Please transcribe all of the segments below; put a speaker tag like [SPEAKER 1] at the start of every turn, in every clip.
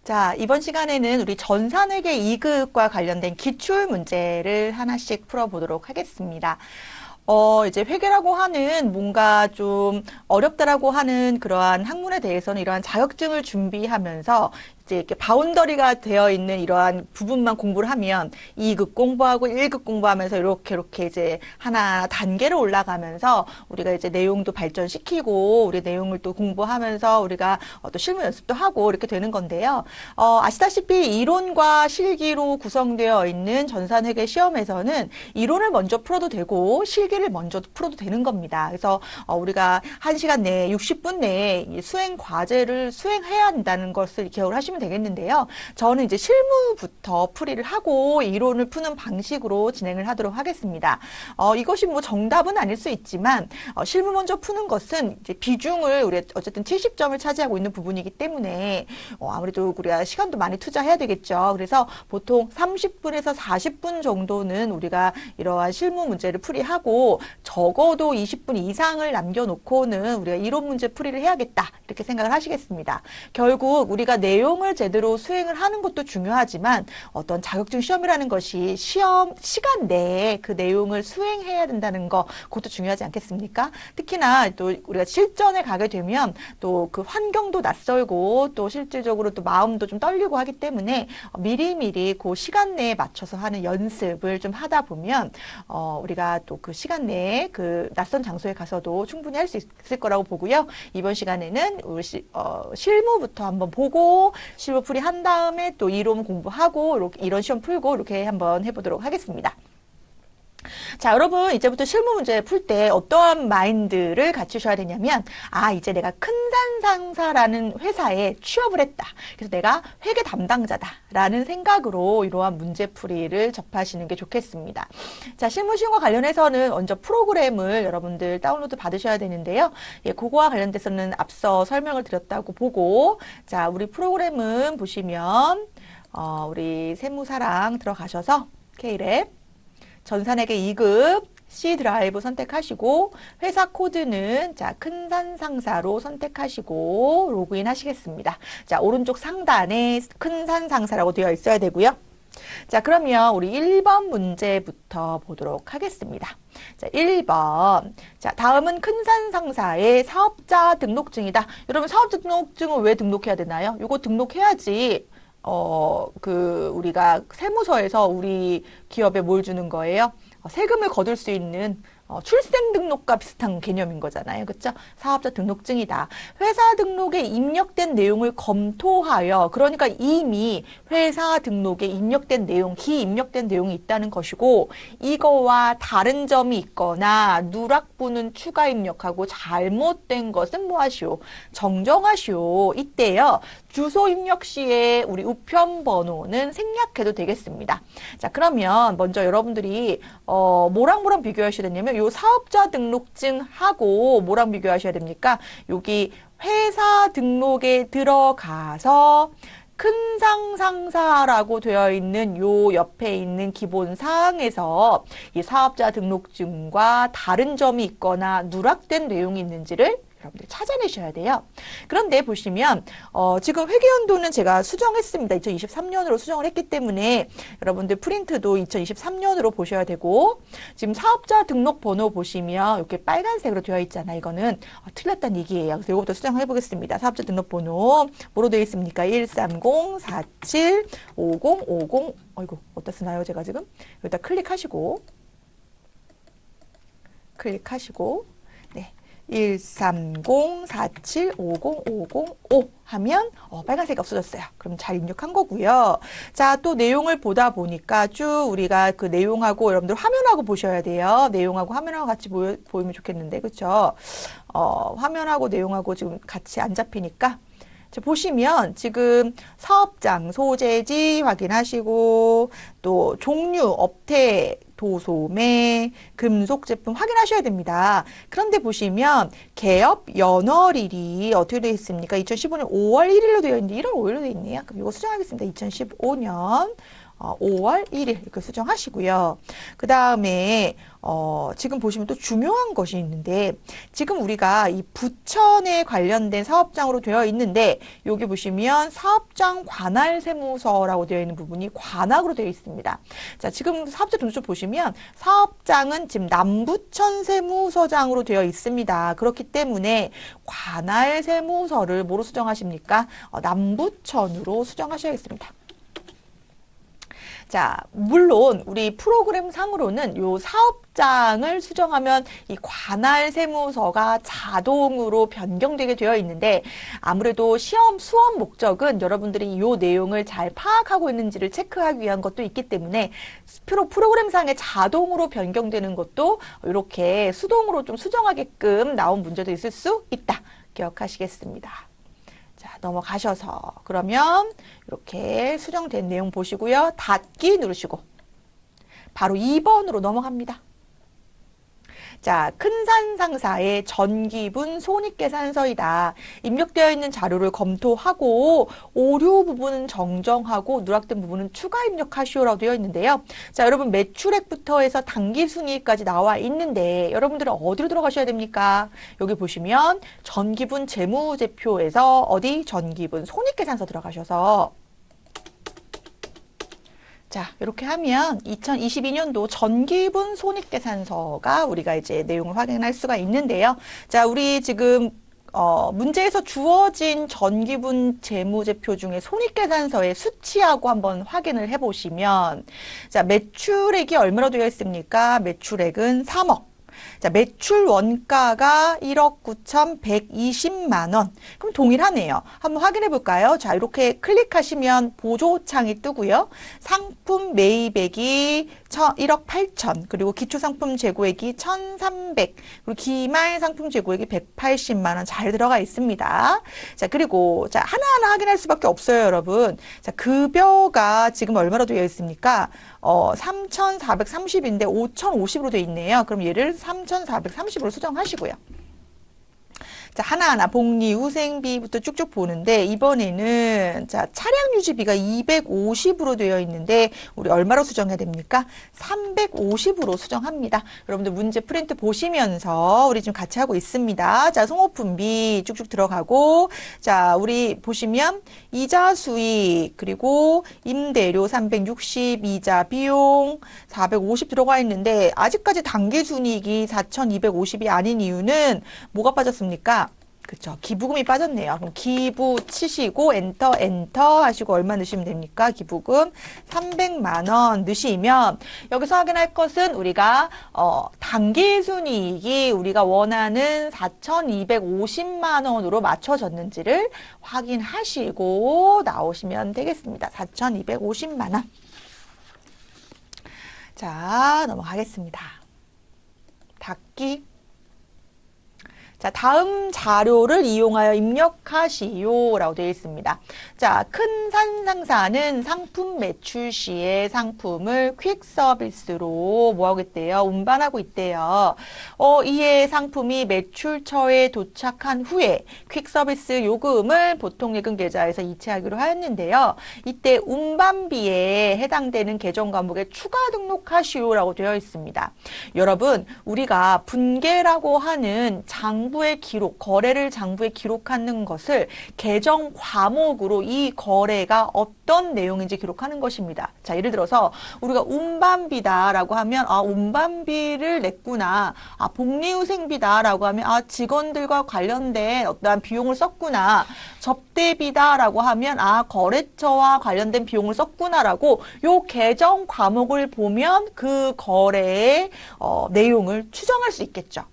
[SPEAKER 1] 자, 이번 시간에는 우리 전산회계 2급과 관련된 기출 문제를 하나씩 풀어보도록 하겠습니다. 이제 회계라고 하는 뭔가 좀 어렵다라고 하는 그러한 학문에 대해서는 이러한 자격증을 준비하면서 이제 이렇게 바운더리가 되어 있는 이러한 부분만 공부를 하면 2급 공부하고 1급 공부하면서 이렇게 이제 하나 단계로 올라가면서 우리가 이제 내용도 발전시키고 우리 내용을 또 공부하면서 우리가 또 실무 연습도 하고 이렇게 되는 건데요. 아시다시피 이론과 실기로 구성되어 있는 전산회계 시험에서는 이론을 먼저 풀어도 되고 실기를 먼저 풀어도 되는 겁니다. 그래서 우리가 1시간 내에 60분 내에 이 수행 과제를 수행해야 한다는 것을 기억을 하시면 되겠는데요. 저는 이제 실무부터 풀이를 하고 이론을 푸는 방식으로 진행을 하도록 하겠습니다. 이것이 뭐 정답은 아닐 수 있지만 실무 먼저 푸는 것은 이제 비중을 우리 어쨌든 70점을 차지하고 있는 부분이기 때문에 아무래도 우리가 시간도 많이 투자해야 되겠죠. 그래서 보통 30분에서 40분 정도는 우리가 이러한 실무 문제를 풀이하고 적어도 20분 이상을 남겨놓고는 우리가 이론 문제 풀이를 해야겠다 이렇게 생각을 하시겠습니다. 결국 우리가 내용을 제대로 수행을 하는 것도 중요하지만 어떤 자격증 시험이라는 것이 시간 내에 그 내용을 수행해야 된다는 거 그것도 중요하지 않겠습니까? 특히나 또 우리가 실전에 가게 되면 또 그 환경도 낯설고 또 실질적으로 또 마음도 좀 떨리고 하기 때문에 미리미리 그 시간 내에 맞춰서 하는 연습을 좀 하다 보면 우리가 또 그 시간 내에 그 낯선 장소에 가서도 충분히 할 수 있을 거라고 보고요. 이번 시간에는 우리 실무부터 한번 보고 실무 풀이 한 다음에 또 이론 공부하고 이런 시험 풀고 이렇게 한번 해보도록 하겠습니다. 자, 여러분 이제부터 실무 문제 풀 때 어떠한 마인드를 갖추셔야 되냐면 이제 내가 큰산상사라는 회사에 취업을 했다. 그래서 내가 회계 담당자다라는 생각으로 이러한 문제풀이를 접하시는 게 좋겠습니다. 자, 실무 시험과 관련해서는 먼저 프로그램을 여러분들 다운로드 받으셔야 되는데요. 예, 그거와 관련돼서는 앞서 설명을 드렸다고 보고 자, 우리 프로그램은 보시면 우리 세무사랑 들어가셔서 K랩 전산회계 2급 C 드라이브 선택하시고 회사 코드는 자, 큰산상사로 선택하시고 로그인 하시겠습니다. 자, 오른쪽 상단에 큰산상사라고 되어 있어야 되고요. 자, 그러면 우리 1번 문제부터 보도록 하겠습니다. 자, 1번. 자, 다음은 큰산상사의 사업자 등록증이다. 여러분, 사업자 등록증을 왜 등록해야 되나요? 이거 등록해야지 우리가 세무서에서 우리 기업에 뭘 주는 거예요? 세금을 거둘 수 있는 출생 등록과 비슷한 개념인 거잖아요. 그렇죠? 사업자 등록증이다. 회사 등록에 입력된 내용을 검토하여 그러니까 이미 회사 등록에 입력된 내용, 기입력된 내용이 있다는 것이고 이거와 다른 점이 있거나 누락부는 추가 입력하고 잘못된 것은 뭐 하시오? 정정하시오. 이때요. 주소 입력 시에 우리 우편 번호는 생략해도 되겠습니다. 자, 그러면 먼저 여러분들이 뭐랑 비교하셔야 되냐면 요 사업자 등록증하고 뭐랑 비교하셔야 됩니까? 여기 회사 등록에 들어가서 큰상상사라고 되어 있는 요 옆에 있는 기본 사항에서 이 사업자 등록증과 다른 점이 있거나 누락된 내용이 있는지를 여러분들 찾아내셔야 돼요. 그런데 보시면 지금 회계연도는 제가 수정했습니다. 2023년으로 수정을 했기 때문에 여러분들 프린트도 2023년으로 보셔야 되고 지금 사업자 등록번호 보시면 이렇게 빨간색으로 되어 있잖아요. 이거는 틀렸다는 얘기예요. 그래서 이거부터 수정해 보겠습니다. 사업자 등록번호 뭐로 되어 있습니까? 130475050 어이구 어디다 쓰나요? 제가 지금 여기다 클릭하시고 네. 130475050 하면 빨간색이 없어졌어요. 그럼 잘 입력한 거고요. 자, 또 내용을 보다 보니까 쭉 우리가 그 내용하고 여러분들 화면하고 보셔야 돼요. 내용하고 화면하고 같이 보이면 좋겠는데 그렇죠? 화면하고 내용하고 지금 같이 안 잡히니까 자, 보시면 지금 사업장 소재지 확인하시고 또 종류, 업태, 도소매, 금속 제품 확인하셔야 됩니다. 그런데 보시면 개업 연월일이 어떻게 되어 있습니까? 2015년 5월 1일로 되어 있는데 1월 5일로 되어 있네요. 그럼 이거 수정하겠습니다. 2015년 5월 1일 이렇게 수정하시고요. 그 다음에 지금 보시면 또 중요한 것이 있는데 지금 우리가 이 부천에 관련된 사업장으로 되어 있는데 여기 보시면 사업장 관할 세무서라고 되어 있는 부분이 관악으로 되어 있습니다. 자, 지금 사업자 등록증 보시면 사업장은 지금 남부천 세무서장으로 되어 있습니다. 그렇기 때문에 관할 세무서를 뭐로 수정하십니까? 남부천으로 수정하셔야겠습니다. 자, 물론 우리 프로그램 상으로는 요 사업장을 수정하면 이 관할 세무서가 자동으로 변경되게 되어 있는데 아무래도 시험 수업 목적은 여러분들이 요 내용을 잘 파악하고 있는지를 체크하기 위한 것도 있기 때문에 프로그램 상에 자동으로 변경되는 것도 이렇게 수동으로 좀 수정하게끔 나온 문제도 있을 수 있다. 기억하시겠습니다. 자, 넘어가셔서 그러면 이렇게 수정된 내용 보시고요. 닫기 누르시고 바로 2번으로 넘어갑니다. 자, 큰산 상사의 전기분 손익계산서이다. 입력되어 있는 자료를 검토하고 오류 부분은 정정하고 누락된 부분은 추가 입력하시오라고 되어 있는데요. 자, 여러분 매출액부터 해서 당기순이익까지 나와 있는데 여러분들은 어디로 들어가셔야 됩니까? 여기 보시면 전기분 재무제표에서 어디 전기분 손익계산서 들어가셔서 자, 이렇게 하면 2022년도 전기분 손익계산서가 우리가 이제 내용을 확인할 수가 있는데요. 자, 우리 지금 문제에서 주어진 전기분 재무제표 중에 손익계산서의 수치하고 한번 확인을 해보시면 자, 매출액이 얼마로 되어 있습니까? 매출액은 3억. 자, 매출 원가가 1억 9,120만 원. 그럼 동일하네요. 한번 확인해 볼까요? 자, 이렇게 클릭하시면 보조창이 뜨고요. 상품 매입액이 1억 8천, 그리고 기초상품 재고액이 1,300, 그리고 기말 상품 재고액이 180만 원 잘 들어가 있습니다. 자, 그리고 자, 하나하나 확인할 수밖에 없어요, 여러분. 자, 급여가 지금 얼마로 되어 있습니까? 3,430인데 5,050으로 되어 있네요. 그럼 얘를 3,430으로 수정하시고요. 자, 하나하나 복리후생비부터 쭉쭉 보는데 이번에는 자, 차량 유지비가 250으로 되어 있는데 우리 얼마로 수정해야 됩니까? 350으로 수정합니다. 여러분들 문제 프린트 보시면서 우리 지금 같이 하고 있습니다. 자, 송호품비 쭉쭉 들어가고 자, 우리 보시면 이자 수익 그리고 임대료 360, 이자 비용 450 들어가 있는데 아직까지 당기순이익이 4,250이 아닌 이유는 뭐가 빠졌습니까? 그렇죠. 기부금이 빠졌네요. 그럼 기부 치시고 엔터 하시고 얼마 넣으시면 됩니까? 기부금 300만 원 넣으시면 여기서 확인할 것은 우리가 당기순이익이 우리가 원하는 4,250만 원으로 맞춰졌는지를 확인하시고 나오시면 되겠습니다. 4,250만 원. 자, 넘어가겠습니다. 닫기. 자, 다음 자료를 이용하여 입력하시오라고 되어 있습니다. 자, 큰산 상사는 상품 매출 시에 상품을 퀵 서비스로 뭐 하고 있대요? 운반하고 있대요. 이에 상품이 매출처에 도착한 후에 퀵 서비스 요금을 보통 예금 계좌에서 이체하기로 하였는데요. 이때 운반비에 해당되는 계정 과목에 추가 등록하시오라고 되어 있습니다. 여러분, 우리가 분계라고 하는 장부의 기록, 거래를 장부에 기록하는 것을 계정 과목으로 이 거래가 어떤 내용인지 기록하는 것입니다. 자, 예를 들어서 우리가 운반비다라고 하면 운반비를 냈구나. 복리후생비다라고 하면 직원들과 관련된 어떠한 비용을 썼구나. 접대비다라고 하면 거래처와 관련된 비용을 썼구나라고 요 계정 과목을 보면 그 거래의 내용을 추정할 수 있겠죠.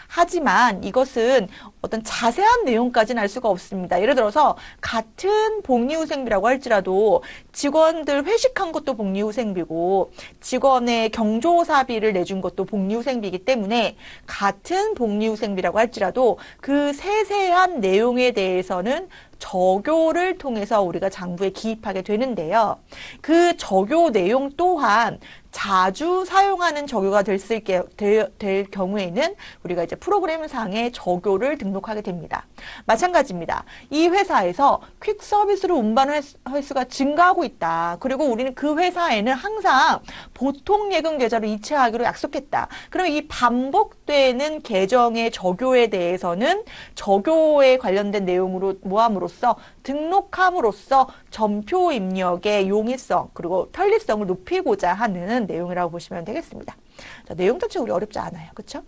[SPEAKER 1] 하지만 이것은 어떤 자세한 내용까지는 알 수가 없습니다. 예를 들어서 같은 복리후생비라고 할지라도 직원들 회식한 것도 복리후생비고 직원의 경조사비를 내준 것도 복리후생비이기 때문에 같은 복리후생비라고 할지라도 그 세세한 내용에 대해서는 적요를 통해서 우리가 장부에 기입하게 되는데요. 그 적요 내용 또한 자주 사용하는 적요가 될 경우에는 우리가 이제 프로그램상에 적요를 등록하게 됩니다. 마찬가지입니다. 이 회사에서 퀵 서비스로 운반 횟수가 증가하고 있다. 그리고 우리는 그 회사에는 항상 보통 예금 계좌를 이체하기로 약속했다. 그럼 이 반복되는 계정의 적요에 대해서는 적요에 관련된 내용으로 모함으로써 등록함으로써 전표 입력의 용이성 그리고 편리성을 높이고자 하는 내용이라고 보시면 되겠습니다. 자, 내용 자체 우리 어렵지 않아요. 그렇죠?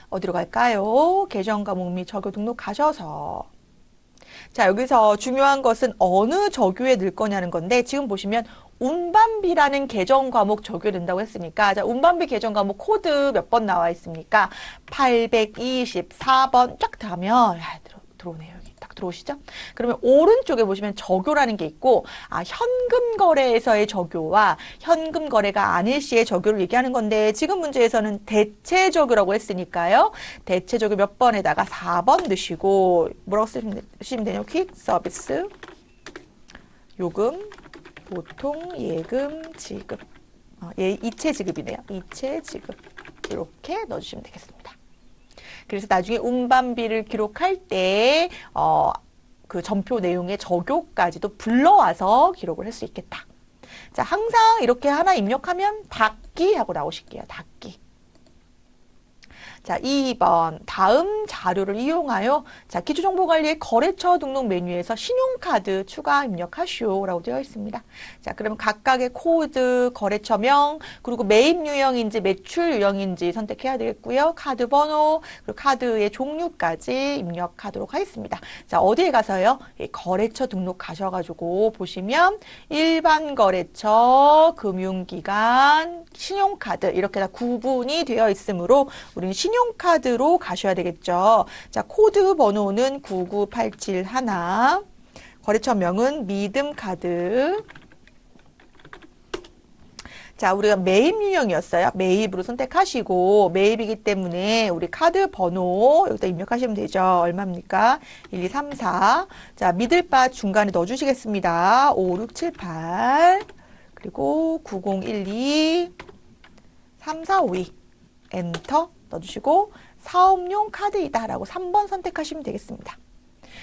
[SPEAKER 1] 어디로 갈까요? 계정 과목 및 적요 등록하셔서 자, 여기서 중요한 것은 어느 적요에 넣을 거냐는 건데 지금 보시면 운반비라는 계정 과목 적용된다고 했으니까 자, 운반비 계정 과목 코드 몇 번 나와 있습니까? 824번 쫙 가면 들어오네요. 여기 딱 들어오시죠? 그러면 오른쪽에 보시면 적요라는 게 있고 현금 거래에서의 적요와 현금 거래가 아닐 시의 적요를 얘기하는 건데 지금 문제에서는 대체 적요라고 했으니까요. 대체 적요 몇 번에다가 4번 넣으시고 뭐라고 쓰시면 되냐면 퀵 서비스 요금 보통 예금 지급 이체 지급이네요. 이체 지급 이렇게 넣어주시면 되겠습니다. 그래서 나중에 운반비를 기록할 때 그 전표 내용의 적요까지도 불러와서 기록을 할 수 있겠다. 자, 항상 이렇게 하나 입력하면 닫기 하고 나오실게요. 닫기. 자, 2번 다음 자료를 이용하여 자, 기초정보관리의 거래처 등록 메뉴에서 신용카드 추가 입력하시오라고 되어 있습니다. 자, 그러면 각각의 코드, 거래처명, 그리고 매입 유형인지 매출 유형인지 선택해야 되겠고요. 카드 번호, 그리고 카드의 종류까지 입력하도록 하겠습니다. 자, 어디에 가서요? 거래처 등록 가셔가지고 보시면 일반 거래처, 금융기관, 신용카드 이렇게 다 구분이 되어 있으므로 우리는 신용카드로 가셔야 되겠죠. 자, 코드 번호는 99871, 거래처명은 믿음카드. 자, 우리가 매입 유형이었어요. 매입으로 선택하시고 매입이기 때문에 우리 카드 번호 여기다 입력하시면 되죠. 얼마입니까? 1, 2, 3, 4. 자, 믿을 바 중간에 넣어주시겠습니다. 5, 6, 7, 8 그리고 9012 3452 엔터 넣어주시고 사업용 카드이다 라고 3번 선택하시면 되겠습니다.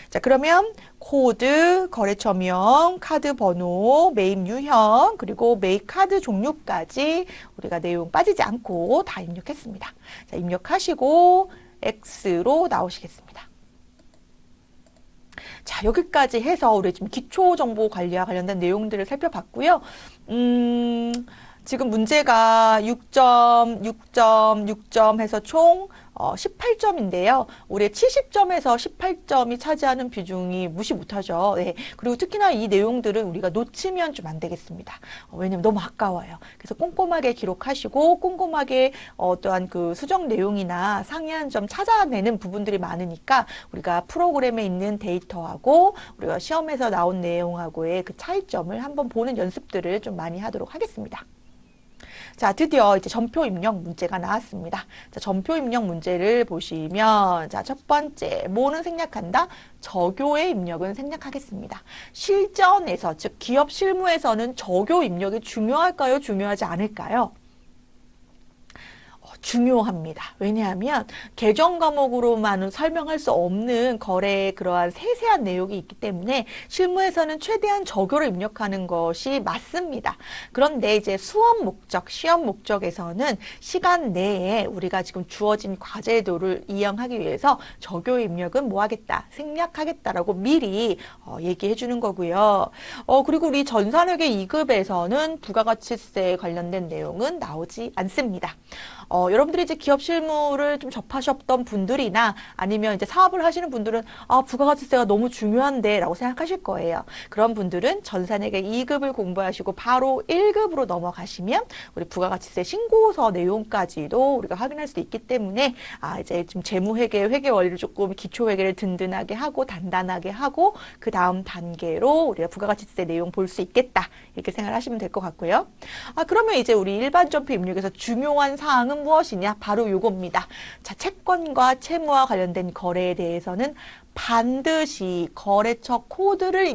[SPEAKER 1] 자, 그러면 코드, 거래처명, 카드 번호, 매입 유형, 그리고 매입 카드 종류까지 우리가 내용 빠지지 않고 다 입력했습니다. 자, 입력하시고 X로 나오시겠습니다. 자, 여기까지 해서 우리 지금 기초정보 관리와 관련된 내용들을 살펴봤고요. 지금 문제가 6점, 6점, 6점 해서 총 18점인데요. 올해 70점에서 18점이 차지하는 비중이 무시 못하죠. 네. 그리고 특히나 이 내용들은 우리가 놓치면 좀 안 되겠습니다. 왜냐면 너무 아까워요. 그래서 꼼꼼하게 기록하시고 꼼꼼하게 어떠한 그 수정 내용이나 상이한 점 찾아내는 부분들이 많으니까 우리가 프로그램에 있는 데이터하고 우리가 시험에서 나온 내용하고의 그 차이점을 한번 보는 연습들을 좀 많이 하도록 하겠습니다. 자, 드디어 이제 전표 입력 문제가 나왔습니다. 자, 전표 입력 문제를 보시면, 자, 첫 번째, 뭐는 생략한다? 적요의 입력은 생략하겠습니다. 실전에서, 즉, 기업 실무에서는 적요 입력이 중요할까요? 중요하지 않을까요? 중요합니다. 왜냐하면 계정 과목으로만은 설명할 수 없는 거래의 그러한 세세한 내용이 있기 때문에 실무에서는 최대한 적요를 입력하는 것이 맞습니다. 그런데 이제 수업 목적, 시험 목적에서는 시간 내에 우리가 지금 주어진 과제도를 이행하기 위해서 적요 입력은 뭐 하겠다? 생략하겠다라고 미리 얘기해 주는 거고요. 그리고 우리 전산회계 2급에서는 부가가치세 관련된 내용은 나오지 않습니다. 여러분들이 이제 기업 실무를 좀 접하셨던 분들이나 아니면 이제 사업을 하시는 분들은 부가가치세가 너무 중요한데 라고 생각하실 거예요. 그런 분들은 전산회계 2급을 공부하시고 바로 1급으로 넘어가시면 우리 부가가치세 신고서 내용까지도 우리가 확인할 수 있기 때문에 이제 좀 재무회계, 회계 원리를 조금 기초회계를 든든하게 하고 단단하게 하고 그 다음 단계로 우리가 부가가치세 내용 볼 수 있겠다. 이렇게 생각하시면 될 것 같고요. 그러면 이제 우리 일반 전표 입력에서 중요한 사항은 무엇 무엇이냐? 바로 요겁니다. 자, 채권과 채무와 관련된 거래에 대해서는 반드시 거래처 코드를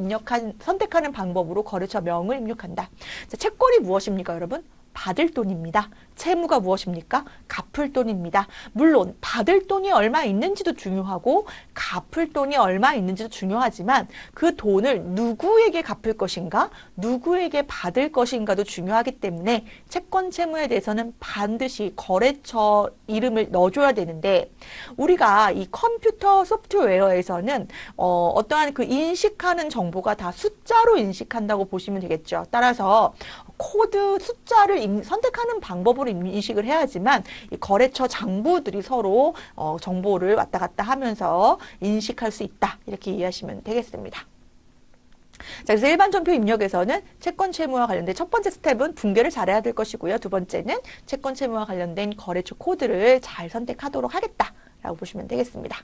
[SPEAKER 1] 선택하는 방법으로 거래처 명을 입력한다. 자, 채권이 무엇입니까, 여러분? 받을 돈입니다. 채무가 무엇입니까? 갚을 돈입니다. 물론 받을 돈이 얼마 있는지도 중요하고 갚을 돈이 얼마 있는지도 중요하지만 그 돈을 누구에게 갚을 것인가, 누구에게 받을 것인가도 중요하기 때문에 채권 채무에 대해서는 반드시 거래처 이름을 넣어줘야 되는데, 우리가 이 컴퓨터 소프트웨어에서는 어떠한 그 인식하는 정보가 다 숫자로 인식한다고 보시면 되겠죠. 따라서 코드 숫자를 선택하는 방법으로 인식을 해야지만 이 거래처 장부들이 서로 정보를 왔다 갔다 하면서 인식할 수 있다. 이렇게 이해하시면 되겠습니다. 자, 그래서 일반 전표 입력에서는 채권 채무와 관련된 첫 번째 스텝은 분개를 잘해야 될 것이고요. 두 번째는 채권 채무와 관련된 거래처 코드를 잘 선택하도록 하겠다라고 보시면 되겠습니다.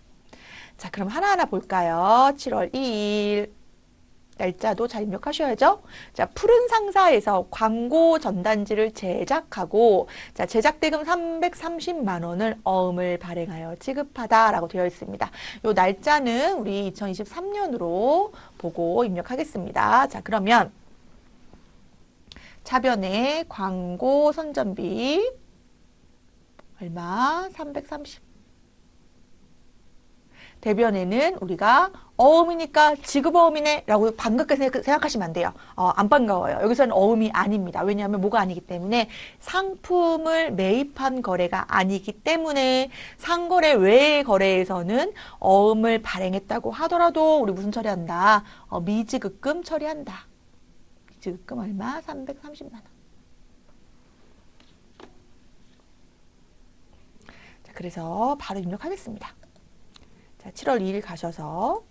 [SPEAKER 1] 자, 그럼 하나하나 볼까요? 7월 2일. 날짜도 잘 입력하셔야죠. 자, 푸른 상사에서 광고 전단지를 제작하고, 자, 제작 대금 330만 원을 어음을 발행하여 지급하다라고 되어 있습니다. 요 날짜는 우리 2023년으로 보고 입력하겠습니다. 자, 그러면 차변에 광고 선전비 얼마? 330. 대변에는 우리가 어음이니까 지급어음이네 라고 반갑게 생각하시면 안 돼요. 안 반가워요. 여기서는 어음이 아닙니다. 왜냐하면 뭐가 아니기 때문에 상품을 매입한 거래가 아니기 때문에 상거래 외의 거래에서는 어음을 발행했다고 하더라도 우리 무슨 처리한다? 미지급금 처리한다. 미지급금 얼마? 330만 원. 자, 그래서 바로 입력하겠습니다. 자, 7월 2일 가셔서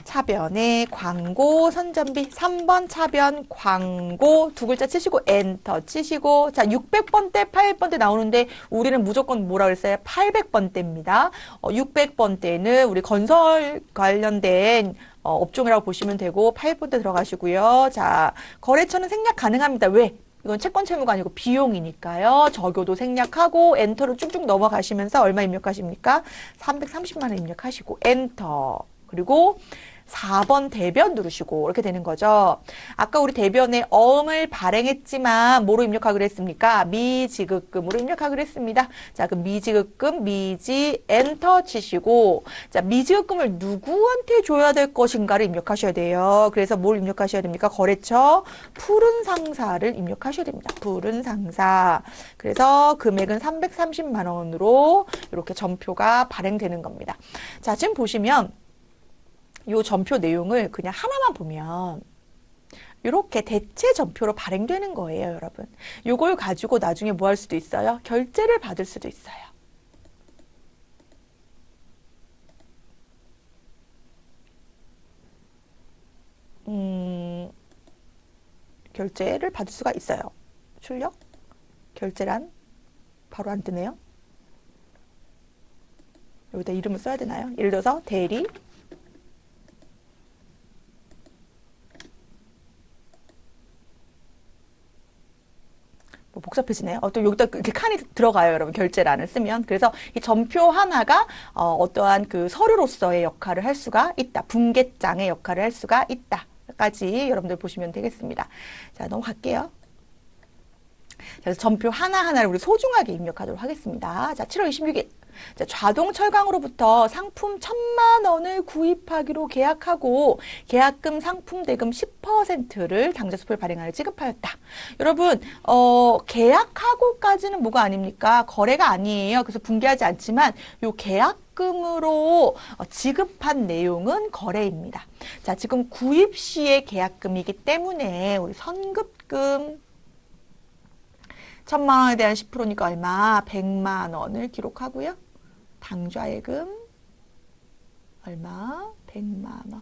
[SPEAKER 1] 차변에 광고 선전비 3번 차변 광고 두 글자 치시고 엔터 치시고, 자, 600번대 800번대 나오는데 우리는 무조건 뭐라 그랬어요? 800번대입니다. 600번대는 우리 건설 관련된 업종이라고 보시면 되고 800번대 들어가시고요. 자, 거래처는 생략 가능합니다. 왜? 이건 채권 채무가 아니고 비용이니까요. 적요도 생략하고 엔터로 쭉쭉 넘어가시면서 얼마 입력하십니까? 330만 원 입력하시고 엔터. 그리고 4번 대변 누르시고 이렇게 되는 거죠. 아까 우리 대변에 어음을 발행했지만 뭐로 입력하기로 했습니까? 미지급금으로 입력하기로 했습니다. 자, 그럼 미지급금 미지 엔터 치시고, 자, 미지급금을 누구한테 줘야 될 것인가를 입력하셔야 돼요. 그래서 뭘 입력하셔야 됩니까? 거래처 푸른 상사를 입력하셔야 됩니다. 푸른 상사. 그래서 금액은 330만 원으로 이렇게 전표가 발행되는 겁니다. 자, 지금 보시면 요 전표 내용을 그냥 하나만 보면 이렇게 대체 전표로 발행되는 거예요, 여러분. 요걸 가지고 나중에 뭐 할 수도 있어요? 결제를 받을 수도 있어요. 결제를 받을 수가 있어요. 출력? 결제란? 바로 안 뜨네요. 여기다 이름을 써야 되나요? 예를 들어서 대리 복잡해지네요. 또 여기다 이렇게 칸이 들어가요, 여러분. 결제란을 쓰면. 그래서 이 전표 하나가 어떠한 그 서류로서의 역할을 할 수가 있다. 분계장의 역할을 할 수가 있다. 까지 여러분들 보시면 되겠습니다. 자, 넘어갈게요. 그래서 전표 하나하나를 우리 소중하게 입력하도록 하겠습니다. 자, 7월 26일. 자, 좌동 철강으로부터 상품 1,000만 원을 구입하기로 계약하고 계약금 상품 대금 10%를 당좌수표를 발행하여 지급하였다. 여러분, 계약하고까지는 뭐가 아닙니까? 거래가 아니에요. 그래서 분개하지 않지만 요 계약금으로 지급한 내용은 거래입니다. 자, 지금 구입 시의 계약금이기 때문에 우리 선급금 1,000만 원에 대한 10%니까 얼마? 100만 원을 기록하고요. 당좌예금 얼마? 100만 원.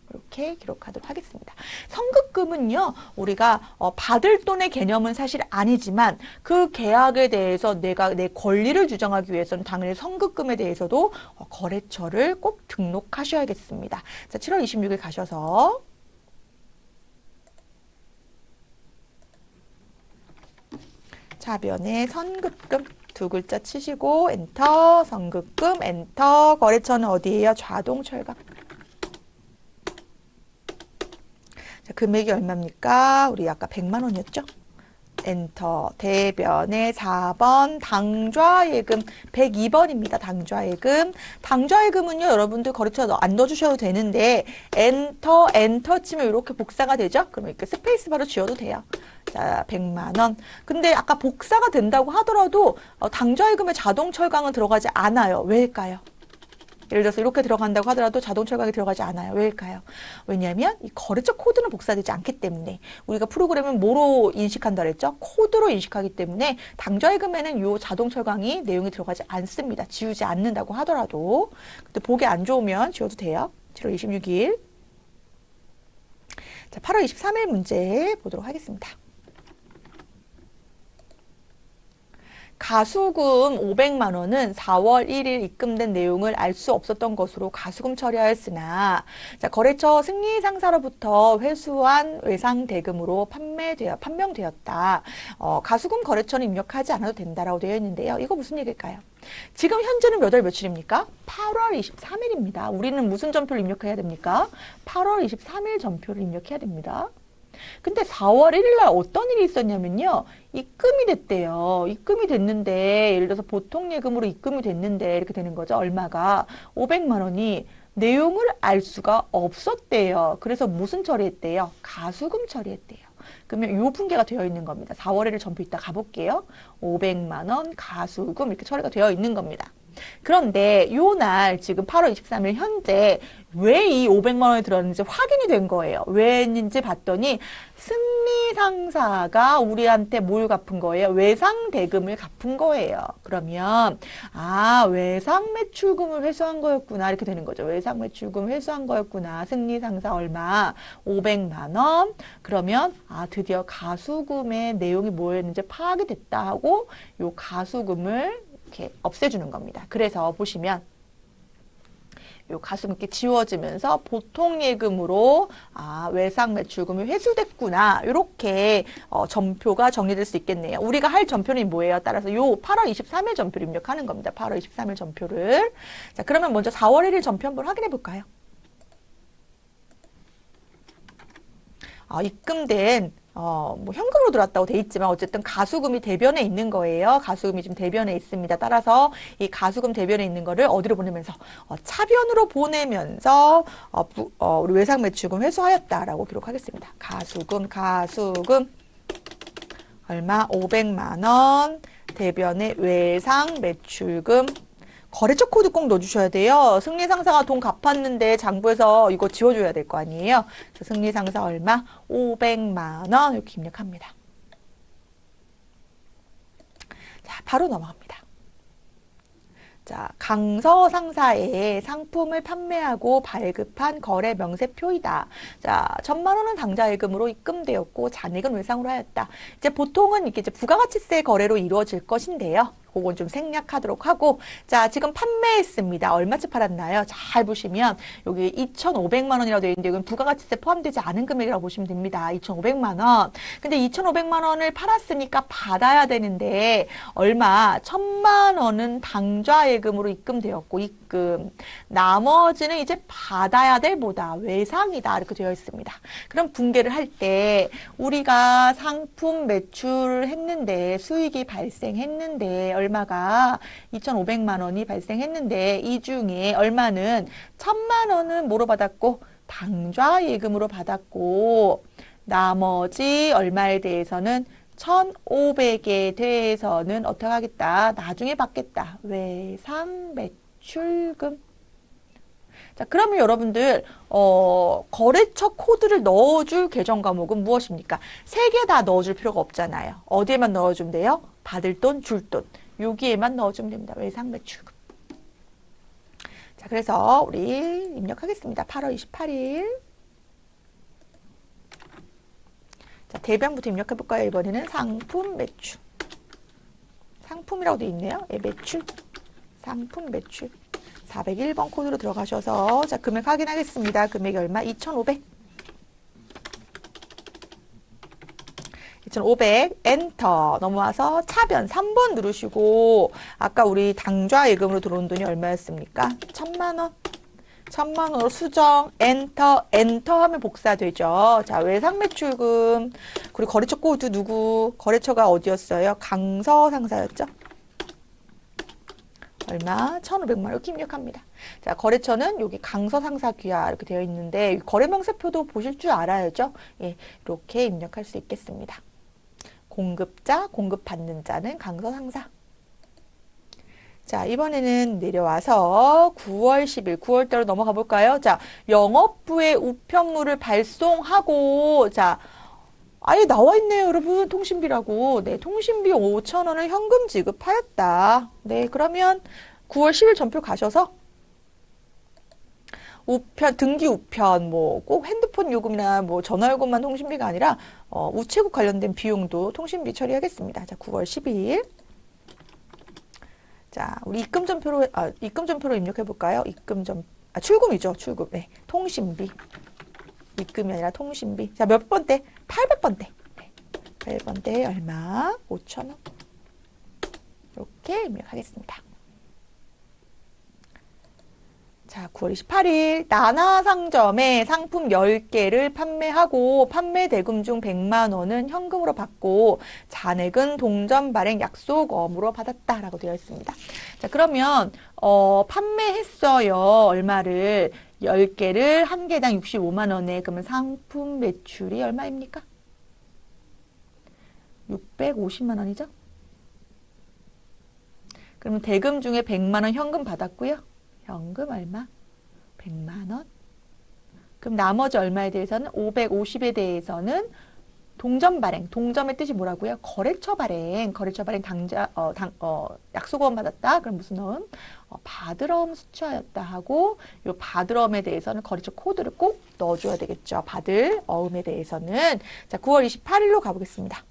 [SPEAKER 1] 이렇게 기록하도록 하겠습니다. 선급금은요, 우리가 받을 돈의 개념은 사실 아니지만 그 계약에 대해서 내가 내 권리를 주장하기 위해서는 당연히 선급금에 대해서도 거래처를 꼭 등록하셔야겠습니다. 자, 7월 26일 가셔서 차변에 선급금 두 글자 치시고 엔터, 선급금 엔터. 거래처는 어디예요? 자동철강. 자, 금액이 얼마입니까? 우리 아까 100만 원이었죠? 엔터. 대변에 4번 당좌예금 102번입니다. 당좌예금. 당좌예금은요, 여러분들 거래처 안 넣어주셔도 되는데 엔터, 엔터 치면 이렇게 복사가 되죠? 그러면 이렇게 스페이스바로 지워도 돼요. 자, 100만 원. 근데 아까 복사가 된다고 하더라도 당좌예금에 자동철강은 들어가지 않아요. 왜일까요? 예를 들어서 이렇게 들어간다고 하더라도 자동철강이 들어가지 않아요. 왜일까요? 왜냐하면 이 거래처 코드는 복사되지 않기 때문에 우리가 프로그램을 뭐로 인식한다 그랬죠? 코드로 인식하기 때문에 당좌예금에는 이 자동철강이 내용이 들어가지 않습니다. 지우지 않는다고 하더라도. 근데 보기 안 좋으면 지워도 돼요. 7월 26일. 자, 8월 23일 문제 보도록 하겠습니다. 가수금 500만 원은 4월 1일 입금된 내용을 알 수 없었던 것으로 가수금 처리하였으나 자, 거래처 승리상사로부터 회수한 외상대금으로 판명되었다. 가수금 거래처는 입력하지 않아도 된다라고 되어 있는데요. 이거 무슨 얘기일까요? 지금 현재는 몇 월 며칠입니까? 8월 23일입니다. 우리는 무슨 전표를 입력해야 됩니까? 8월 23일 전표를 입력해야 됩니다. 근데 4월 1일 날 어떤 일이 있었냐면요. 입금이 됐대요. 입금이 됐는데 예를 들어서 보통 예금으로 입금이 됐는데 이렇게 되는 거죠. 얼마가 500만 원이 내용을 알 수가 없었대요. 그래서 무슨 처리했대요? 가수금 처리했대요. 그러면 요 분계가 되어 있는 겁니다. 4월 1일 전표 이따 가볼게요. 500만 원 가수금 이렇게 처리가 되어 있는 겁니다. 그런데 요 날 지금 8월 23일 현재 왜 이 500만 원이 들었는지 확인이 된 거예요. 왜인지 봤더니 승리상사가 우리한테 뭘 갚은 거예요? 외상대금을 갚은 거예요. 그러면 외상매출금을 회수한 거였구나 이렇게 되는 거죠. 외상매출금 회수한 거였구나. 승리상사 얼마? 500만 원. 그러면 드디어 가수금의 내용이 뭐였는지 파악이 됐다 하고 요 가수금을 이렇게 없애주는 겁니다. 그래서 보시면 요 가수금 이렇게 지워지면서 보통 예금으로 외상 매출금이 회수됐구나 이렇게 전표가 정리될 수 있겠네요. 우리가 할 전표는 뭐예요? 따라서 요 8월 23일 전표를 입력하는 겁니다. 8월 23일 전표를. 자, 그러면 먼저 4월 1일 전표 한번 확인해 볼까요? 입금된 뭐 현금으로 들어왔다고 돼 있지만 어쨌든 가수금이 대변에 있는 거예요. 가수금이 지금 대변에 있습니다. 따라서 이 가수금 대변에 있는 거를 어디로 보내면서 차변으로 보내면서 우리 외상 매출금 회수하였다라고 기록하겠습니다. 가수금 얼마? 500만 원 대변에 외상 매출금 거래처 코드 꼭 넣어주셔야 돼요. 승리상사가 돈 갚았는데 장부에서 이거 지워줘야 될 거 아니에요. 승리상사 얼마? 500만 원 이렇게 입력합니다. 자, 바로 넘어갑니다. 자, 강서 상사에 상품을 판매하고 발급한 거래 명세표이다. 자, 1,000만 원은 당좌예금으로 입금되었고 잔액은 외상으로 하였다. 이제 보통은 이게 이제 부가가치세 거래로 이루어질 것인데요. 그건 좀 생략하도록 하고, 자, 지금 판매했습니다. 얼마치 팔았나요? 잘 보시면 여기 2,500만 원이라고 되어 있는데 이건 부가가치세 포함되지 않은 금액이라고 보시면 됩니다. 2,500만 원. 근데 2,500만 원을 팔았으니까 받아야 되는데 얼마? 1,000만 원은 당좌예금으로 입금되었고 입금. 나머지는 이제 받아야 될 뭐다? 외상이다. 이렇게 되어 있습니다. 그럼 분계를 할 때 우리가 상품 매출을 했는데 수익이 발생했는데 얼마가 2,500만 원이 발생했는데 이 중에 얼마는 1,000만 원은 뭐로 받았고 당좌예금으로 받았고 나머지 얼마에 대해서는 1,500에 대해서는 어떻게 하겠다? 나중에 받겠다. 외상 매출금. 자, 그러면 여러분들 거래처 코드를 넣어줄 계정 과목은 무엇입니까? 3개 다 넣어줄 필요가 없잖아요. 어디에만 넣어주면 돼요? 받을 돈, 줄 돈. 여기에만 넣어주면 됩니다. 외상 매출금. 자, 그래서 우리 입력하겠습니다. 8월 28일. 자, 대변부터 입력해볼까요? 이번에는 상품 매출. 상품이라고 되어 있네요. 매출. 상품 매출. 401번 코드로 들어가셔서 자, 금액 확인하겠습니다. 금액이 얼마? 2,500. 2,500 엔터 넘어와서 차변 3번 누르시고 아까 우리 당좌 예금으로 들어온 돈이 얼마였습니까? 1,000만 원. 1,000만 원으로 수정 엔터 하면 복사되죠. 자, 외상 매출금 그리고 거래처 코드 누구? 거래처가 어디였어요? 강서 상사였죠. 얼마? 1,500만 원 이렇게 입력합니다. 자, 거래처는 여기 강서 상사 귀하 이렇게 되어 있는데 거래명세표도 보실 줄 알아야죠. 예, 이렇게 입력할 수 있겠습니다. 공급자, 공급받는 자는 강서 상사. 자, 이번에는 내려와서 9월 10일, 9월대로 넘어가 볼까요? 자, 영업부에 우편물을 발송하고, 자, 아예 나와 있네요, 여러분. 통신비라고. 네, 통신비 5,000원을 현금 지급하였다. 네, 그러면 9월 10일 전표 가셔서 우편, 등기 우편, 뭐, 꼭 핸드폰 요금이나 뭐, 전화요금만 통신비가 아니라, 우체국 관련된 비용도 통신비 처리하겠습니다. 자, 9월 12일. 자, 우리 입금전표로 입력해 볼까요? 출금이죠, 출금. 네, 통신비. 입금이 아니라 통신비. 자, 몇 번대? 800번대. 네, 800번대 얼마? 5,000원. 이렇게 입력하겠습니다. 자, 9월 28일 나나상점에 상품 10개를 판매하고 판매 대금 중 100만 원은 현금으로 받고 잔액은 동전 발행 약속어으로 받았다라고 되어 있습니다. 자, 그러면 판매했어요. 얼마를? 10개를 한 개당 65만 원에 그러면 상품 매출이 얼마입니까? 650만 원이죠? 그러면 대금 중에 100만 원 현금 받았고요. 현금 얼마? 100만 원. 그럼 나머지 얼마에 대해서는 550에 대해서는 동전 발행. 동점의 뜻이 뭐라고요? 거래처 발행. 거래처 발행 약속원 받았다. 그럼 무슨 어음? 받으러움 수취하였다 하고 요 받으러움에 대해서는 거래처 코드를 꼭 넣어줘야 되겠죠. 받을 어음에 대해서는. 자, 9월 28일로 가보겠습니다.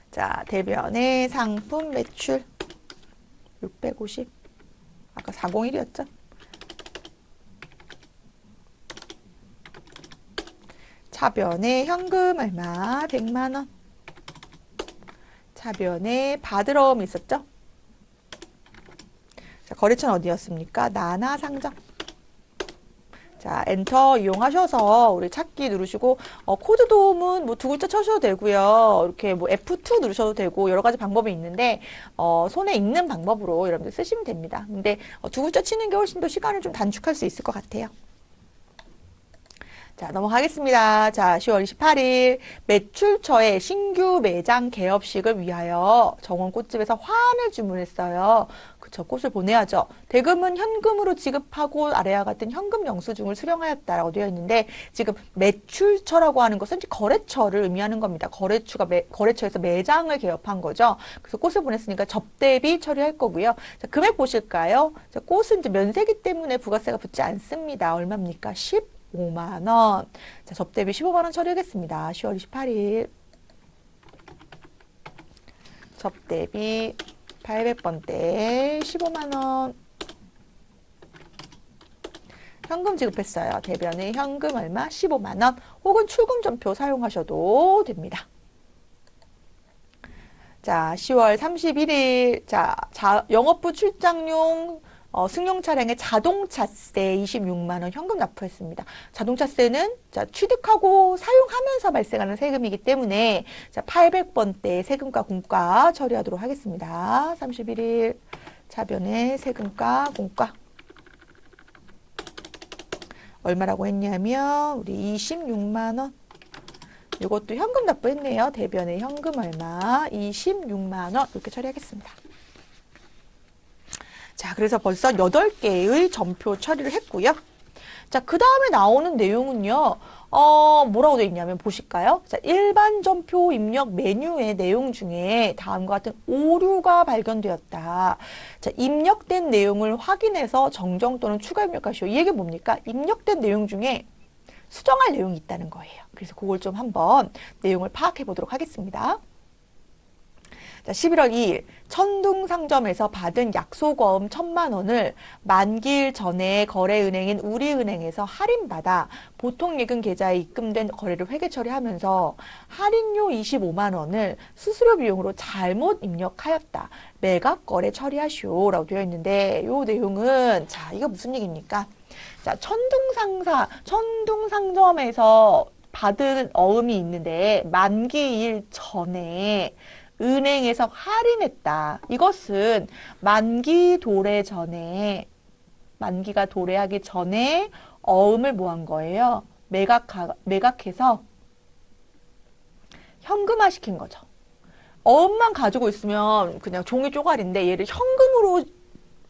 [SPEAKER 1] 자, 대변의 상품 매출 650. 아까 401이었죠? 차변의 현금 얼마? 100만 원. 차변의 받으러움 있었죠? 자, 거래처는 어디였습니까? 나나상점. 자, 엔터 이용하셔서 우리 찾기 누르시고 코드 도움은 뭐 두 글자 쳐셔도 되고요. 이렇게 뭐 F2 누르셔도 되고 여러 가지 방법이 있는데 손에 익는 방법으로 여러분들 쓰시면 됩니다. 근데 두 글자 치는 게 훨씬 더 시간을 좀 단축할 수 있을 것 같아요. 자, 넘어가겠습니다. 자, 10월 28일 매출처의 신규 매장 개업식을 위하여 정원 꽃집에서 화환을 주문했어요. 그쵸, 꽃을 보내야죠. 대금은 현금으로 지급하고 아래와 같은 현금 영수증을 수령하였다라고 되어 있는데 지금 매출처라고 하는 것은 거래처를 의미하는 겁니다. 거래처에서 매장을 개업한 거죠. 그래서 꽃을 보냈으니까 접대비 처리할 거고요. 자, 금액 보실까요? 자, 꽃은 이제 면세기 때문에 부가세가 붙지 않습니다. 얼마입니까? 15만 원. 자, 접대비 15만 원 처리하겠습니다. 10월 28일. 접대비 800번대 15만 원. 현금 지급했어요. 대변에 현금 얼마? 15만 원. 혹은 출금 전표 사용하셔도 됩니다. 자, 10월 31일. 자, 영업부 출장용 승용 차량의 자동차세 26만 원 현금 납부했습니다. 자동차세는 자, 취득하고 사용하면서 발생하는 세금이기 때문에 자, 800번대 세금과 공과 처리하도록 하겠습니다. 31일 차변의 세금과 공과 얼마라고 했냐면 우리 26만 원. 이것도 현금 납부했네요. 대변의 현금 얼마? 26만 원 이렇게 처리하겠습니다. 자, 그래서 벌써 8개의 전표 처리를 했고요. 자, 그 다음에 나오는 내용은요, 뭐라고 되어 있냐면 보실까요? 자, 일반 전표 입력 메뉴의 내용 중에 다음과 같은 오류가 발견되었다. 자, 입력된 내용을 확인해서 정정 또는 추가 입력하시오. 이 얘기 뭡니까? 입력된 내용 중에 수정할 내용이 있다는 거예요. 그래서 그걸 좀 한번 내용을 파악해 보도록 하겠습니다. 자, 11월 2일 천둥상점에서 받은 약속어음 1,000만 원을 만기일 전에 거래은행인 우리은행에서 할인받아 보통예금 계좌에 입금된 거래를 회계 처리하면서 할인료 25만 원을 수수료 비용으로 잘못 입력하였다. 매각 거래 처리하시오라고 되어 있는데 이 내용은 자, 이거 무슨 얘기입니까? 자, 천둥상점에서 받은 어음이 있는데 만기일 전에 은행에서 할인했다. 이것은 만기 도래 전에, 만기가 도래하기 전에 어음을 뭐 한 거예요? 매각해서 현금화 시킨 거죠. 어음만 가지고 있으면 그냥 종이 쪼가리인데 얘를 현금으로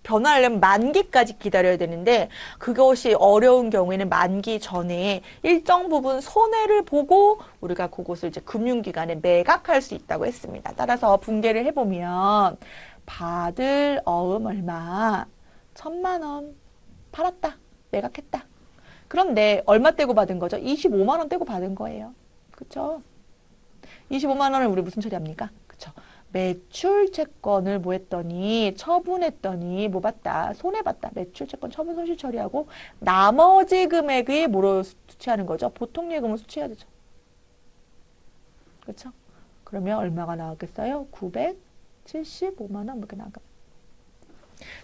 [SPEAKER 1] 변화하려면 만기까지 기다려야 되는데 그것이 어려운 경우에는 만기 전에 일정 부분 손해를 보고 우리가 그것을 이제 금융기관에 매각할 수 있다고 했습니다. 따라서 분개를 해보면 받을 어음 얼마? 1,000만 원 팔았다. 매각했다. 그런데 얼마 떼고 받은 거죠? 25만 원 떼고 받은 거예요. 그쵸? 25만 원을 우리 무슨 처리합니까? 그쵸? 매출 채권을 뭐 했더니 처분했더니 뭐 봤다 손해봤다. 매출 채권 처분 손실 처리하고 나머지 금액이 뭐로 수취하는 거죠? 보통 예금을 수취해야 되죠. 그렇죠? 그러면 얼마가 나왔겠어요? 975만 원 이렇게 나가.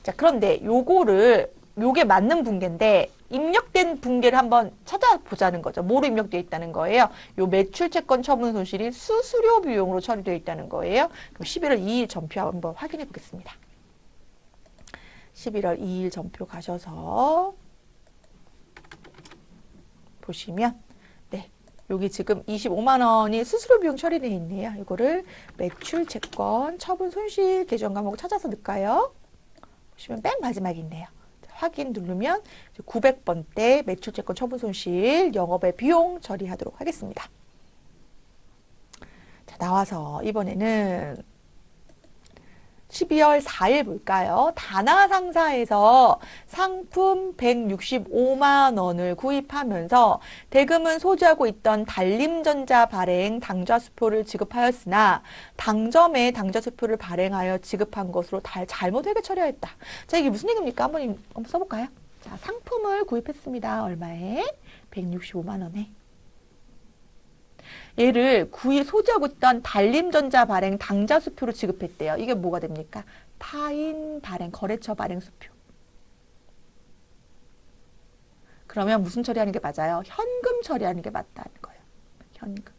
[SPEAKER 1] 자, 그런데 요게 맞는 분계인데 입력된 분계를 한번 찾아보자는 거죠. 뭐로 입력되어 있다는 거예요? 요 매출 채권 처분 손실이 수수료 비용으로 처리되어 있다는 거예요. 그럼 11월 2일 전표 한번 확인해 보겠습니다. 11월 2일 전표 가셔서 보시면 네, 여기 지금 25만 원이 수수료 비용 처리되어 있네요. 이거를 매출 채권 처분 손실 계정 과목 찾아서 넣을까요? 보시면 맨 마지막에 있네요. 확인 누르면 900번대 매출채권 처분 손실 영업의 비용 처리하도록 하겠습니다. 자, 나와서 이번에는 12월 4일 볼까요? 다나상사에서 상품 165만 원을 구입하면서 대금은 소지하고 있던 달림전자 발행 당좌수표를 지급하였으나 당점에 당좌수표를 발행하여 지급한 것으로 잘못 회계 처리하였다. 자, 이게 무슨 얘기입니까? 한번 써볼까요? 자, 상품을 구입했습니다. 얼마에? 165만 원에. 얘를 소지하고 있던 달림전자 발행 당좌수표로 지급했대요. 이게 뭐가 됩니까? 타인 발행, 거래처 발행 수표. 그러면 무슨 처리하는 게 맞아요? 현금 처리하는 게 맞다는 거예요. 현금.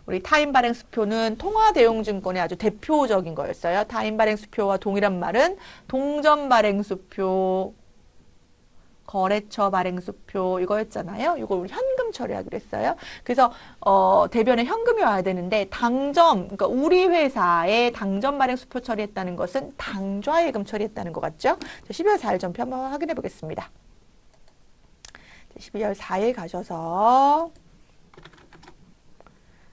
[SPEAKER 1] 우리 타인 발행 수표는 통화대용증권의 아주 대표적인 거였어요. 타인 발행 수표와 동일한 말은 동전 발행 수표, 거래처 발행수표 이거였잖아요. 이걸 우리 현금 처리하기로 했어요. 그래서 대변에 현금이 와야 되는데 당점, 그러니까 우리 회사에 당점 발행수표 처리했다는 것은 당좌예금 처리했다는 것 같죠? 12월 4일 전표 한번 확인해 보겠습니다. 12월 4일 가셔서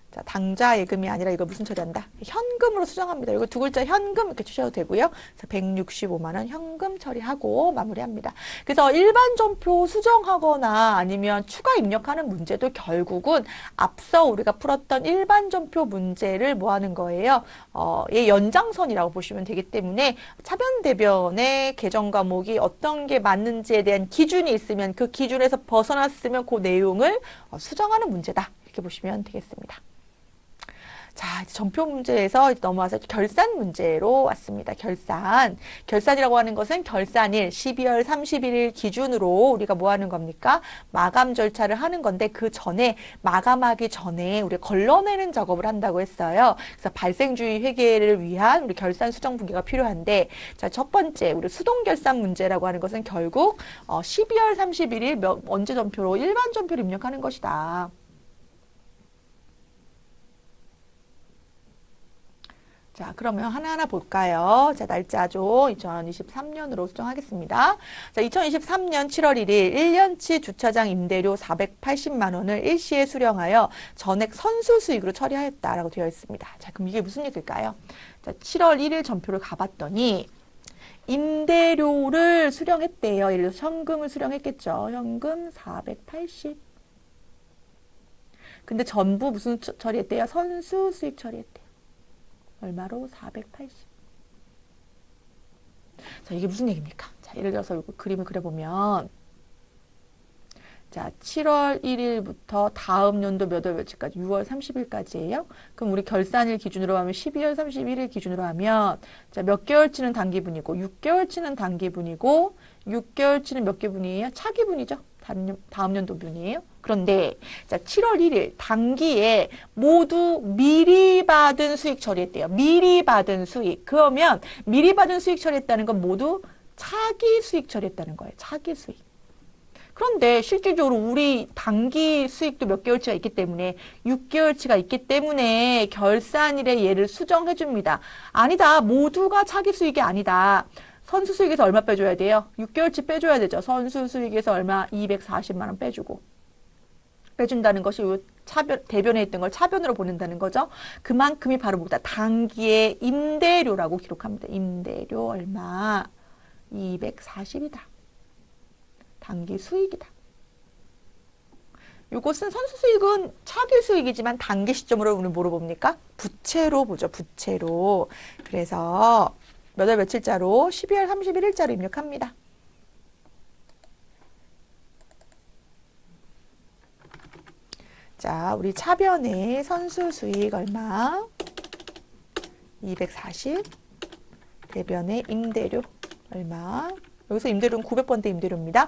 [SPEAKER 1] 자, 당좌 예금이 아니라 이거 무슨 처리한다? 현금으로 수정합니다. 이거 두 글자 현금 이렇게 주셔도 되고요. 그래서 165만 원 현금 처리하고 마무리합니다. 그래서 일반 전표 수정하거나 아니면 추가 입력하는 문제도 결국은 앞서 우리가 풀었던 일반 전표 문제를 뭐 하는 거예요? 얘 연장선이라고 보시면 되기 때문에 차변 대변의 계정 과목이 어떤 게 맞는지에 대한 기준이 있으면 그 기준에서 벗어났으면 그 내용을 수정하는 문제다. 이렇게 보시면 되겠습니다. 자, 전표 문제에서 넘어와서 결산 문제로 왔습니다. 결산이라고 하는 것은 결산일 12월 31일 기준으로 우리가 뭐 하는 겁니까? 마감 절차를 하는 건데 그 전에 마감하기 전에 우리 걸러내는 작업을 한다고 했어요. 그래서 발생주의 회계를 위한 우리 결산 수정 분계가 필요한데 자, 첫 번째 우리 수동 결산 문제라고 하는 것은 결국 12월 31일 언제 전표로 일반 전표를 입력하는 것이다. 자, 그러면 하나하나 볼까요? 자, 날짜죠. 2023년으로 수정하겠습니다. 자, 2023년 7월 1일 1년치 주차장 임대료 480만 원을 일시에 수령하여 전액 선수 수익으로 처리하였다라고 되어 있습니다. 자, 그럼 이게 무슨 얘기일까요? 자, 7월 1일 전표를 가봤더니 임대료를 수령했대요. 예를 들어서 현금을 수령했겠죠. 현금 480. 근데 전부 무슨 처리했대요? 선수 수익 처리했대요. 얼마로? 480. 자, 이게 무슨 얘기입니까? 자, 예를 들어서 이 그림을 그려보면, 자, 7월 1일부터 다음 연도 몇 월 며칠까지? 6월 30일까지예요. 그럼 우리 결산일 기준으로 하면 12월 31일 기준으로 하면, 자, 몇 개월치는 단기분이고, 6개월치는 단기분이고, 6개월치는 몇 개분이에요? 차기분이죠. 다음 연도분이에요. 그런데, 자, 7월 1일 단기에 모두 미리 받은 수익 처리했대요. 미리 받은 수익. 그러면 미리 받은 수익 처리했다는 건 모두 차기 수익 처리했다는 거예요. 차기 수익. 그런데 실질적으로 우리 단기 수익도 몇 개월치가 있기 때문에 6개월치가 있기 때문에 결산일에 얘를 수정해 줍니다. 아니다. 모두가 차기 수익이 아니다. 선수 수익에서 얼마 빼줘야 돼요? 6개월치 빼줘야 되죠. 선수 수익에서 얼마? 240만 원 빼주고. 빼준다는 것이 요 대변에 있던 걸 차변으로 보낸다는 거죠. 그만큼이 바로 뭐다? 단기의 임대료라고 기록합니다. 임대료 얼마? 240이다. 단기 수익이다. 이것은 선수 수익은 차기 수익이지만 단기 시점으로 우리 뭐로 봅니까? 부채로 보죠. 부채로. 그래서 몇 월 며칠자로 12월 31일자로 입력합니다. 자, 우리 차변의 선수 수익 얼마? 240. 대변의 임대료 얼마? 여기서 임대료는 900번대 임대료입니다.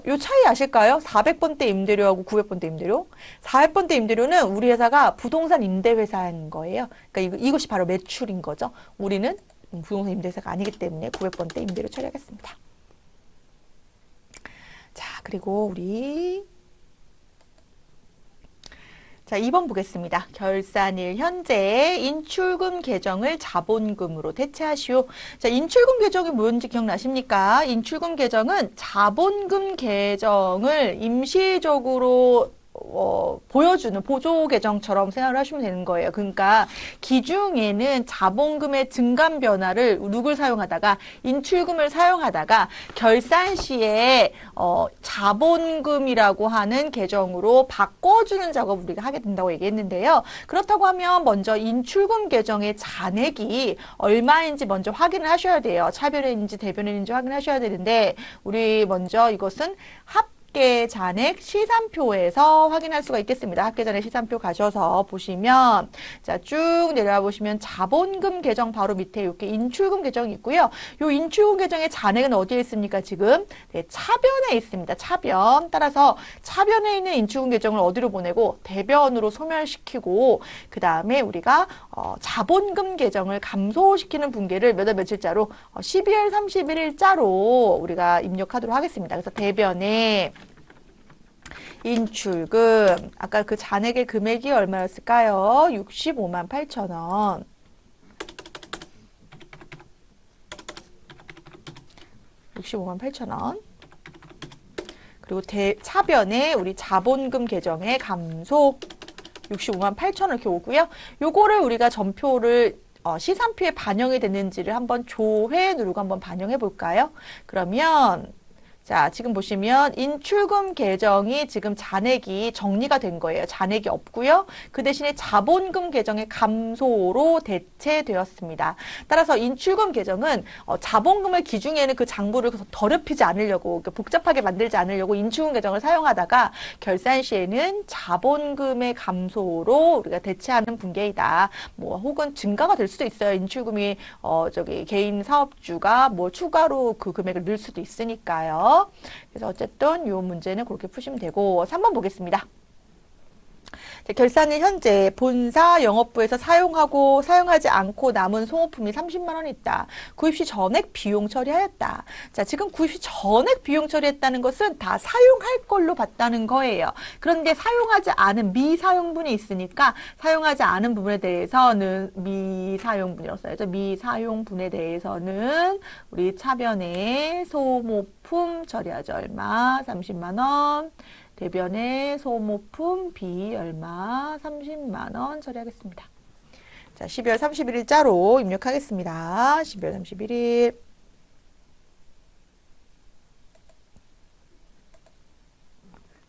[SPEAKER 1] 요 차이 아실까요? 400번대 임대료하고 900번대 임대료. 400번대 임대료는 우리 회사가 부동산 임대회사인 거예요. 그러니까 이것이 바로 매출인 거죠. 우리는 부동산 임대회사가 아니기 때문에 900번대 임대료 처리하겠습니다. 자, 그리고 우리 자, 2번 보겠습니다. 결산일 현재 인출금 계정을 자본금으로 대체하시오. 자, 인출금 계정이 뭔지 기억나십니까? 인출금 계정은 자본금 계정을 임시적으로 보여주는 보조 계정처럼 생각을 하시면 되는 거예요. 그러니까 기중에는 자본금의 증감 변화를 누굴 사용하다가 인출금을 사용하다가 결산 시에 자본금이라고 하는 계정으로 바꿔주는 작업을 우리가 하게 된다고 얘기했는데요. 그렇다고 하면 먼저 인출금 계정의 잔액이 얼마인지 먼저 확인을 하셔야 돼요. 차별회인지 대변회인지 확인하셔야 되는데 우리 먼저 이것은 합계 잔액 시산표에서 확인할 수가 있겠습니다. 합계 잔액 시산표 가셔서 보시면 자, 쭉 내려와 보시면 자본금 계정 바로 밑에 이렇게 인출금 계정이 있고요. 이 인출금 계정의 잔액은 어디에 있습니까? 지금 네, 차변에 있습니다. 차변. 따라서 차변에 있는 인출금 계정을 어디로 보내고 대변으로 소멸시키고 그 다음에 우리가 자본금 계정을 감소시키는 분계를 몇 월 며칠자로 12월 31일자로 우리가 입력하도록 하겠습니다. 그래서 대변에 인출금 아까 그 잔액의 금액이 얼마였을까요? 65만 8천 원. 65만 8천 원. 그리고 차변에 우리 자본금 계정의 감소 65만 8천 원 이렇게 오고요. 요거를 우리가 전표를 시산표에 반영이 됐는지를 한번 조회 누르고 한번 반영해 볼까요? 그러면 자, 지금 보시면 인출금 계정이 지금 잔액이 정리가 된 거예요. 잔액이 없고요. 그 대신에 자본금 계정의 감소로 대체되었습니다. 따라서 인출금 계정은 자본금을 기중에는 그 장부를 더럽히지 않으려고 복잡하게 만들지 않으려고 인출금 계정을 사용하다가 결산 시에는 자본금의 감소로 우리가 대체하는 분계이다. 뭐 혹은 증가가 될 수도 있어요. 인출금이 개인 사업주가 뭐 추가로 그 금액을 넣을 수도 있으니까요. 그래서 어쨌든 이 문제는 그렇게 푸시면 되고 3번 보겠습니다. 결산일 현재 본사 영업부에서 사용하지 않고 남은 소모품이 30만 원 있다. 구입 시 전액 비용 처리하였다. 자, 지금 구입 시 전액 비용 처리했다는 것은 다 사용할 걸로 봤다는 거예요. 그런데 사용하지 않은 미사용분이 있으니까 사용하지 않은 부분에 대해서는 미사용분이라고 써야죠. 미사용분에 대해서는 우리 차변에 소모품 처리하죠. 얼마? 30만 원. 대변에 소모품 B 얼마? 30만 원 처리하겠습니다. 자, 12월 31일자로 입력하겠습니다. 12월 31일.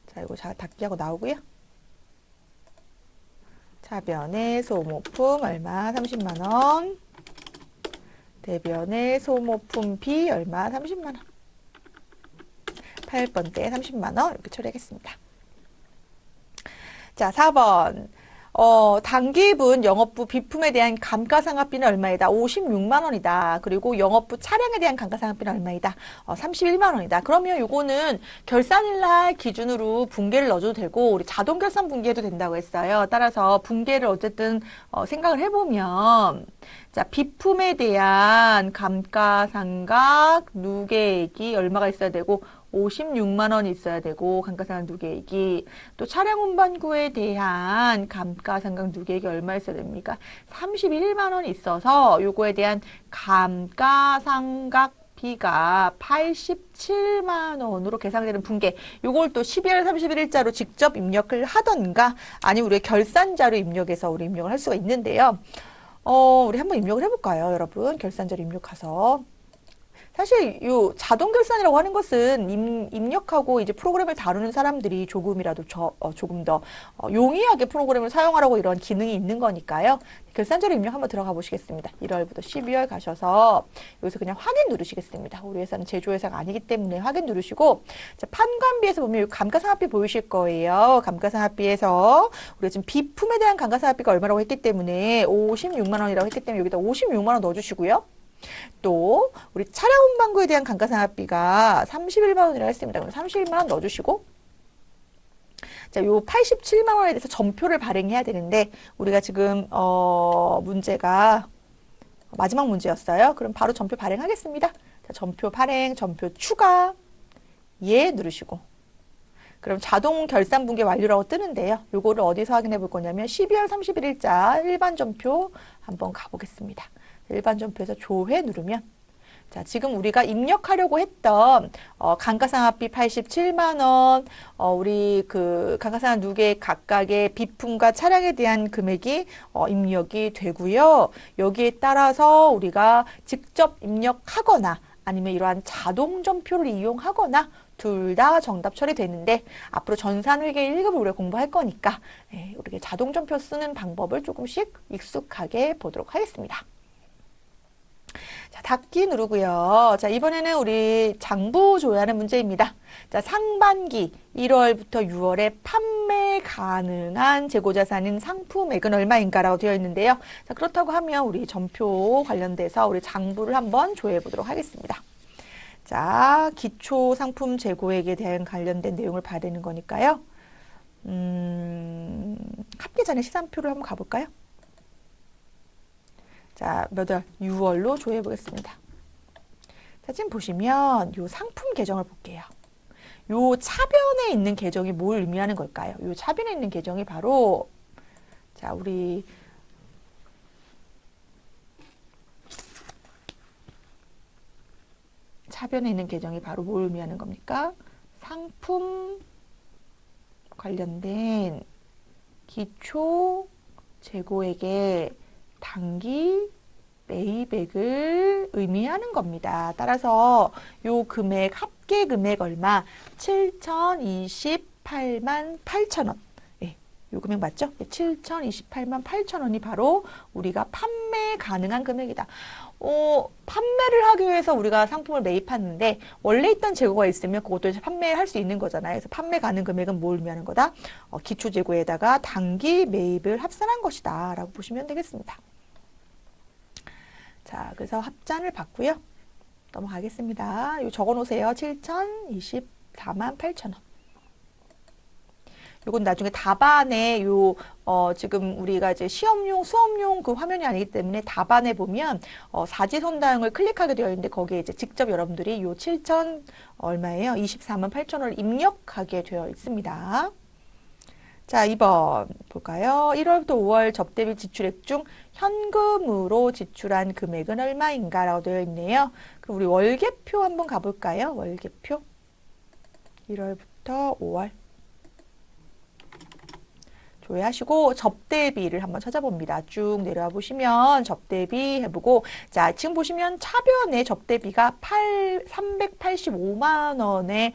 [SPEAKER 1] 자, 이거 다 닫기하고 나오고요. 자, 차변의 소모품 얼마? 30만 원. 대변의 소모품비 얼마? 30만 원. 8번대 30만 원 이렇게 처리하겠습니다. 자, 4번. 당기분 영업부 비품에 대한 감가상각비는 얼마이다? 56만 원이다. 그리고 영업부 차량에 대한 감가상각비는 얼마이다? 31만 원이다. 그러면 요거는 결산일날 기준으로 분계를 넣어줘도 되고 우리 자동 결산 분계해도 된다고 했어요. 따라서 분계를 어쨌든 생각을 해보면 자, 비품에 대한 감가상각 누계액이 얼마가 있어야 되고 56만 원이 있어야 되고 감가상각 누계액이 또 차량 운반구에 대한 감가상각 누계액이 얼마 있어야 됩니까? 31만 원이 있어서 요거에 대한 감가상각 비가 87만 원으로 계산되는 분계 요걸 또 12월 31일자로 직접 입력을 하던가 아니면 우리 결산자료 입력해서 우리 입력을 할 수가 있는데요. 우리 한번 입력을 해볼까요, 여러분? 결산자료 입력해서. 사실 요 자동 결산이라고 하는 것은 입력하고 이제 프로그램을 다루는 사람들이 조금이라도 조금 더 용이하게 프로그램을 사용하라고 이런 기능이 있는 거니까요. 결산자료 입력 한번 들어가 보시겠습니다. 1월부터 12월 가셔서 여기서 그냥 확인 누르시겠습니다. 우리 회사는 제조회사가 아니기 때문에 확인 누르시고 자, 판관비에서 보면 감가상각비 보이실 거예요. 감가상각비에서 우리가 지금 비품에 대한 감가상각비가 얼마라고 했기 때문에 56만 원이라고 했기 때문에 여기다 56만 원 넣어주시고요. 또 우리 차량 운반구에 대한 감가상각비가 31만 원이라고 했습니다. 그럼 31만 원 넣어주시고 자, 요 87만 원에 대해서 전표를 발행해야 되는데 우리가 지금 문제가 마지막 문제였어요. 그럼 바로 전표 발행하겠습니다. 자, 전표 발행, 전표 추가 예 누르시고 그럼 자동 결산 분계 완료라고 뜨는데요. 요거를 어디서 확인해 볼 거냐면 12월 31일자 일반 전표 한번 가보겠습니다. 일반 전표에서 조회 누르면 자, 지금 우리가 입력하려고 했던 감가상각비 87만 원, 우리 그 감가상각 누계 각각의 비품과 차량에 대한 금액이 입력이 되고요. 여기에 따라서 우리가 직접 입력하거나 아니면 이러한 자동 전표를 이용하거나 둘 다 정답 처리되는데 앞으로 전산회계 1급을 우리가 공부할 거니까 우리가 자동 전표 쓰는 방법을 조금씩 익숙하게 보도록 하겠습니다. 자, 닫기 누르고요. 자, 이번에는 우리 장부 조회하는 문제입니다. 자, 상반기 1월부터 6월에 판매 가능한 재고자산인 상품액은 얼마인가라고 되어 있는데요. 자, 그렇다고 하면 우리 전표 관련돼서 우리 장부를 한번 조회해 보도록 하겠습니다. 자, 기초 상품 재고액에 대한 관련된 내용을 봐야 되는 거니까요. 합계 전에 시산표를 한번 가볼까요? 자, 몇 월? 6월로 조회해 보겠습니다. 자, 지금 보시면 요 상품 계정을 볼게요. 요 차변에 있는 계정이 뭘 의미하는 걸까요? 요 차변에 있는 계정이 바로 자, 우리 차변에 있는 계정이 바로 뭘 의미하는 겁니까? 상품 관련된 기초 재고액의 단기 매입액을 의미하는 겁니다. 따라서 요 금액, 합계 금액 얼마? 7,028만 8천 원. 예, 요 금액 맞죠? 7,028만 8천 원이 바로 우리가 판매 가능한 금액이다. 판매를 하기 위해서 우리가 상품을 매입하는데 원래 있던 재고가 있으면 그것도 이제 판매할 수 있는 거잖아요. 그래서 판매 가능 금액은 뭘 의미하는 거다? 기초 재고에다가 단기 매입을 합산한 것이다 라고 보시면 되겠습니다. 자, 그래서 합산을 받고요. 넘어가겠습니다. 이거 적어 놓으세요. 7,024만 8천 원. 요건 나중에 답안에 지금 우리가 이제 시험용, 수험용 그 화면이 아니기 때문에 답안에 보면 사지선다형을 클릭하게 되어 있는데 거기에 이제 직접 여러분들이 요 7천 얼마예요? 24만 8천 원을 입력하게 되어 있습니다. 자, 2번 볼까요? 1월부터 5월 접대비 지출액 중 현금으로 지출한 금액은 얼마인가 라고 되어 있네요. 그럼 우리 월계표 한번 가볼까요? 월계표 1월부터 5월 조회하시고 접대비를 한번 찾아봅니다. 쭉 내려와 보시면 접대비 해보고, 자, 지금 보시면 차변에 접대비가 385만 원의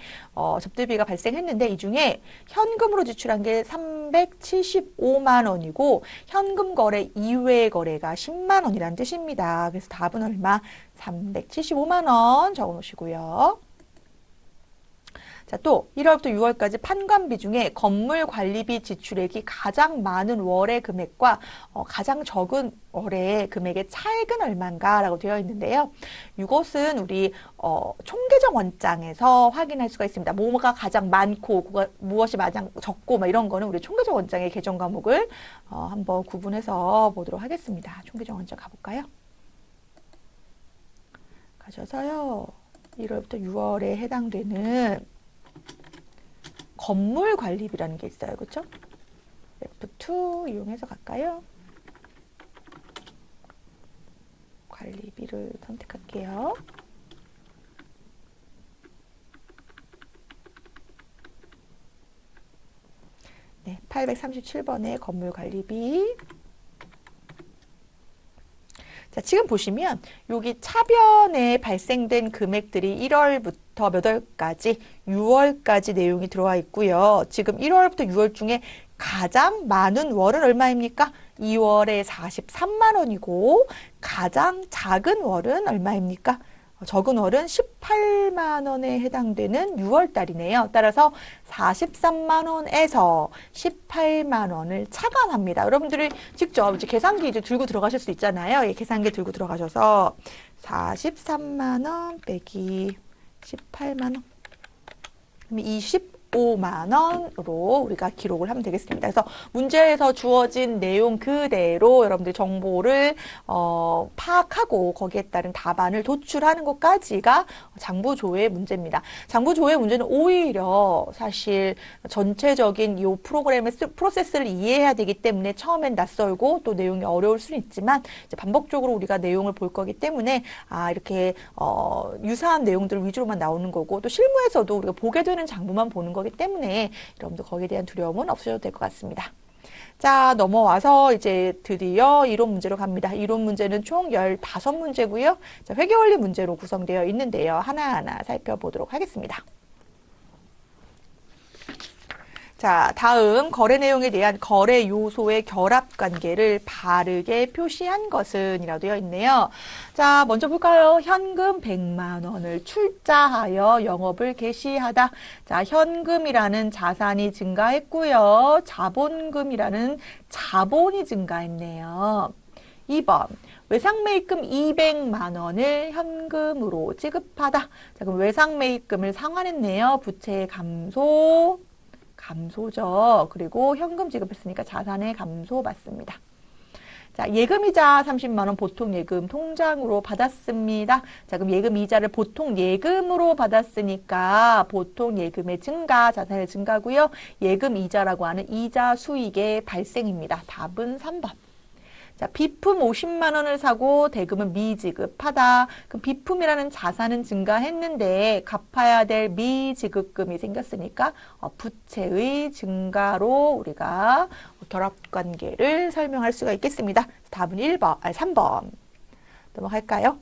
[SPEAKER 1] 접대비가 발생했는데, 이 중에 현금으로 지출한 게 375만 원이고 현금 거래 이외 거래가 10만 원이라는 뜻입니다. 그래서 답은 얼마? 375만 원 적어 놓으시고요. 자, 또 1월부터 6월까지 판관비 중에 건물 관리비 지출액이 가장 많은 월의 금액과 가장 적은 월의 금액의 차액은 얼마인가 라고 되어 있는데요. 이것은 우리 총계정 원장에서 확인할 수가 있습니다. 뭐가 가장 많고 무엇이 가장 적고 막 이런 거는 우리 총계정 원장의 계정 과목을 한번 구분해서 보도록 하겠습니다. 총계정 원장 가볼까요? 가셔서요. 1월부터 6월에 해당되는 건물 관리비라는 게 있어요. 그렇죠? F2 이용해서 갈까요? 관리비를 선택할게요. 네, 837번의 건물 관리비. 자, 지금 보시면 여기 차변에 발생된 금액들이 1월부터 몇 월까지 6월까지 내용이 들어와 있고요. 지금 1월부터 6월 중에 가장 많은 월은 얼마입니까? 2월에 43만 원이고 가장 작은 월은 얼마입니까? 적은 월은 18만 원에 해당되는 6월 달이네요. 따라서 43만 원에서 18만 원을 차감합니다. 여러분들이 직접 이제 계산기 이제 들고 들어가실 수 있잖아요. 예, 계산기 들고 들어가셔서 43만 원 빼기 18만 원. 그럼 25만 원으로 우리가 기록을 하면 되겠습니다. 그래서 문제에서 주어진 내용 그대로 여러분들 정보를 파악하고 거기에 따른 답안을 도출하는 것까지가 장부조회 문제입니다. 장부조회 문제는 오히려 사실 전체적인 이 프로그램의 프로세스를 이해해야 되기 때문에 처음엔 낯설고 또 내용이 어려울 수는 있지만 이제 반복적으로 우리가 내용을 볼 거기 때문에 이렇게 유사한 내용들 위주로만 나오는 거고 또 실무에서도 우리가 보게 되는 장부만 보는 거기 때문에 여러분들 거기에 대한 두려움은 없으셔도 될 것 같습니다. 자, 넘어와서 이제 드디어 이론 문제로 갑니다. 이론 문제는 총 15문제고요. 자, 회계원리 문제로 구성되어 있는데요. 하나하나 살펴보도록 하겠습니다. 자, 다음 거래 내용에 대한 거래 요소의 결합 관계를 바르게 표시한 것은 이라고 되어 있네요. 자, 먼저 볼까요? 현금 100만 원을 출자하여 영업을 개시하다. 자, 현금이라는 자산이 증가했고요. 자본금이라는 자본이 증가했네요. 2번. 외상매입금 200만 원을 현금으로 지급하다. 자, 그럼 외상매입금을 상환했네요. 부채 감소죠. 그리고 현금 지급했으니까 자산의 감소 맞습니다. 자, 예금이자 30만 원 보통 예금 통장으로 받았습니다. 자, 그럼 예금 이자를 보통 예금으로 받았으니까 보통 예금의 증가, 자산의 증가고요. 예금 이자라고 하는 이자 수익의 발생입니다. 답은 3번. 자, 비품 50만 원을 사고 대금은 미지급하다. 그럼 비품이라는 자산은 증가했는데 갚아야 될 미지급금이 생겼으니까 부채의 증가로 우리가 결합관계를 설명할 수가 있겠습니다. 답은 3번. 넘어갈까요?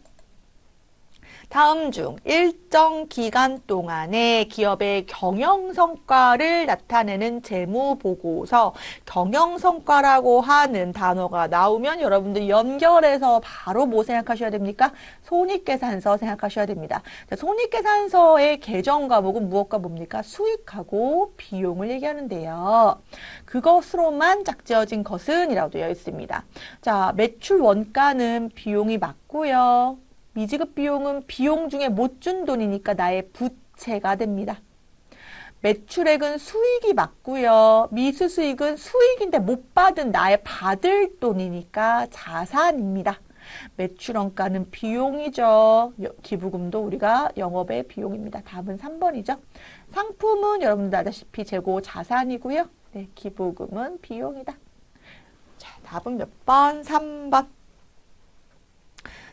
[SPEAKER 1] 다음 중 일정 기간 동안에 기업의 경영성과를 나타내는 재무보고서, 경영성과라고 하는 단어가 나오면 여러분들 연결해서 바로 뭐 생각하셔야 됩니까? 손익계산서 생각하셔야 됩니다. 자, 손익계산서의 계정 과목은 무엇과 뭡니까? 수익하고 비용을 얘기하는데요. 그것으로만 짝지어진 것은 이라고 되어 있습니다. 자, 매출 원가는 비용이 맞고요. 미지급 비용은 비용 중에 못 준 돈이니까 나의 부채가 됩니다. 매출액은 수익이 맞고요. 미수수익은 수익인데 못 받은 나의 받을 돈이니까 자산입니다. 매출원가는 비용이죠. 기부금도 우리가 영업의 비용입니다. 답은 3번이죠. 상품은 여러분들 아다시피 재고 자산이고요. 네, 기부금은 비용이다. 자, 답은 몇 번? 3번.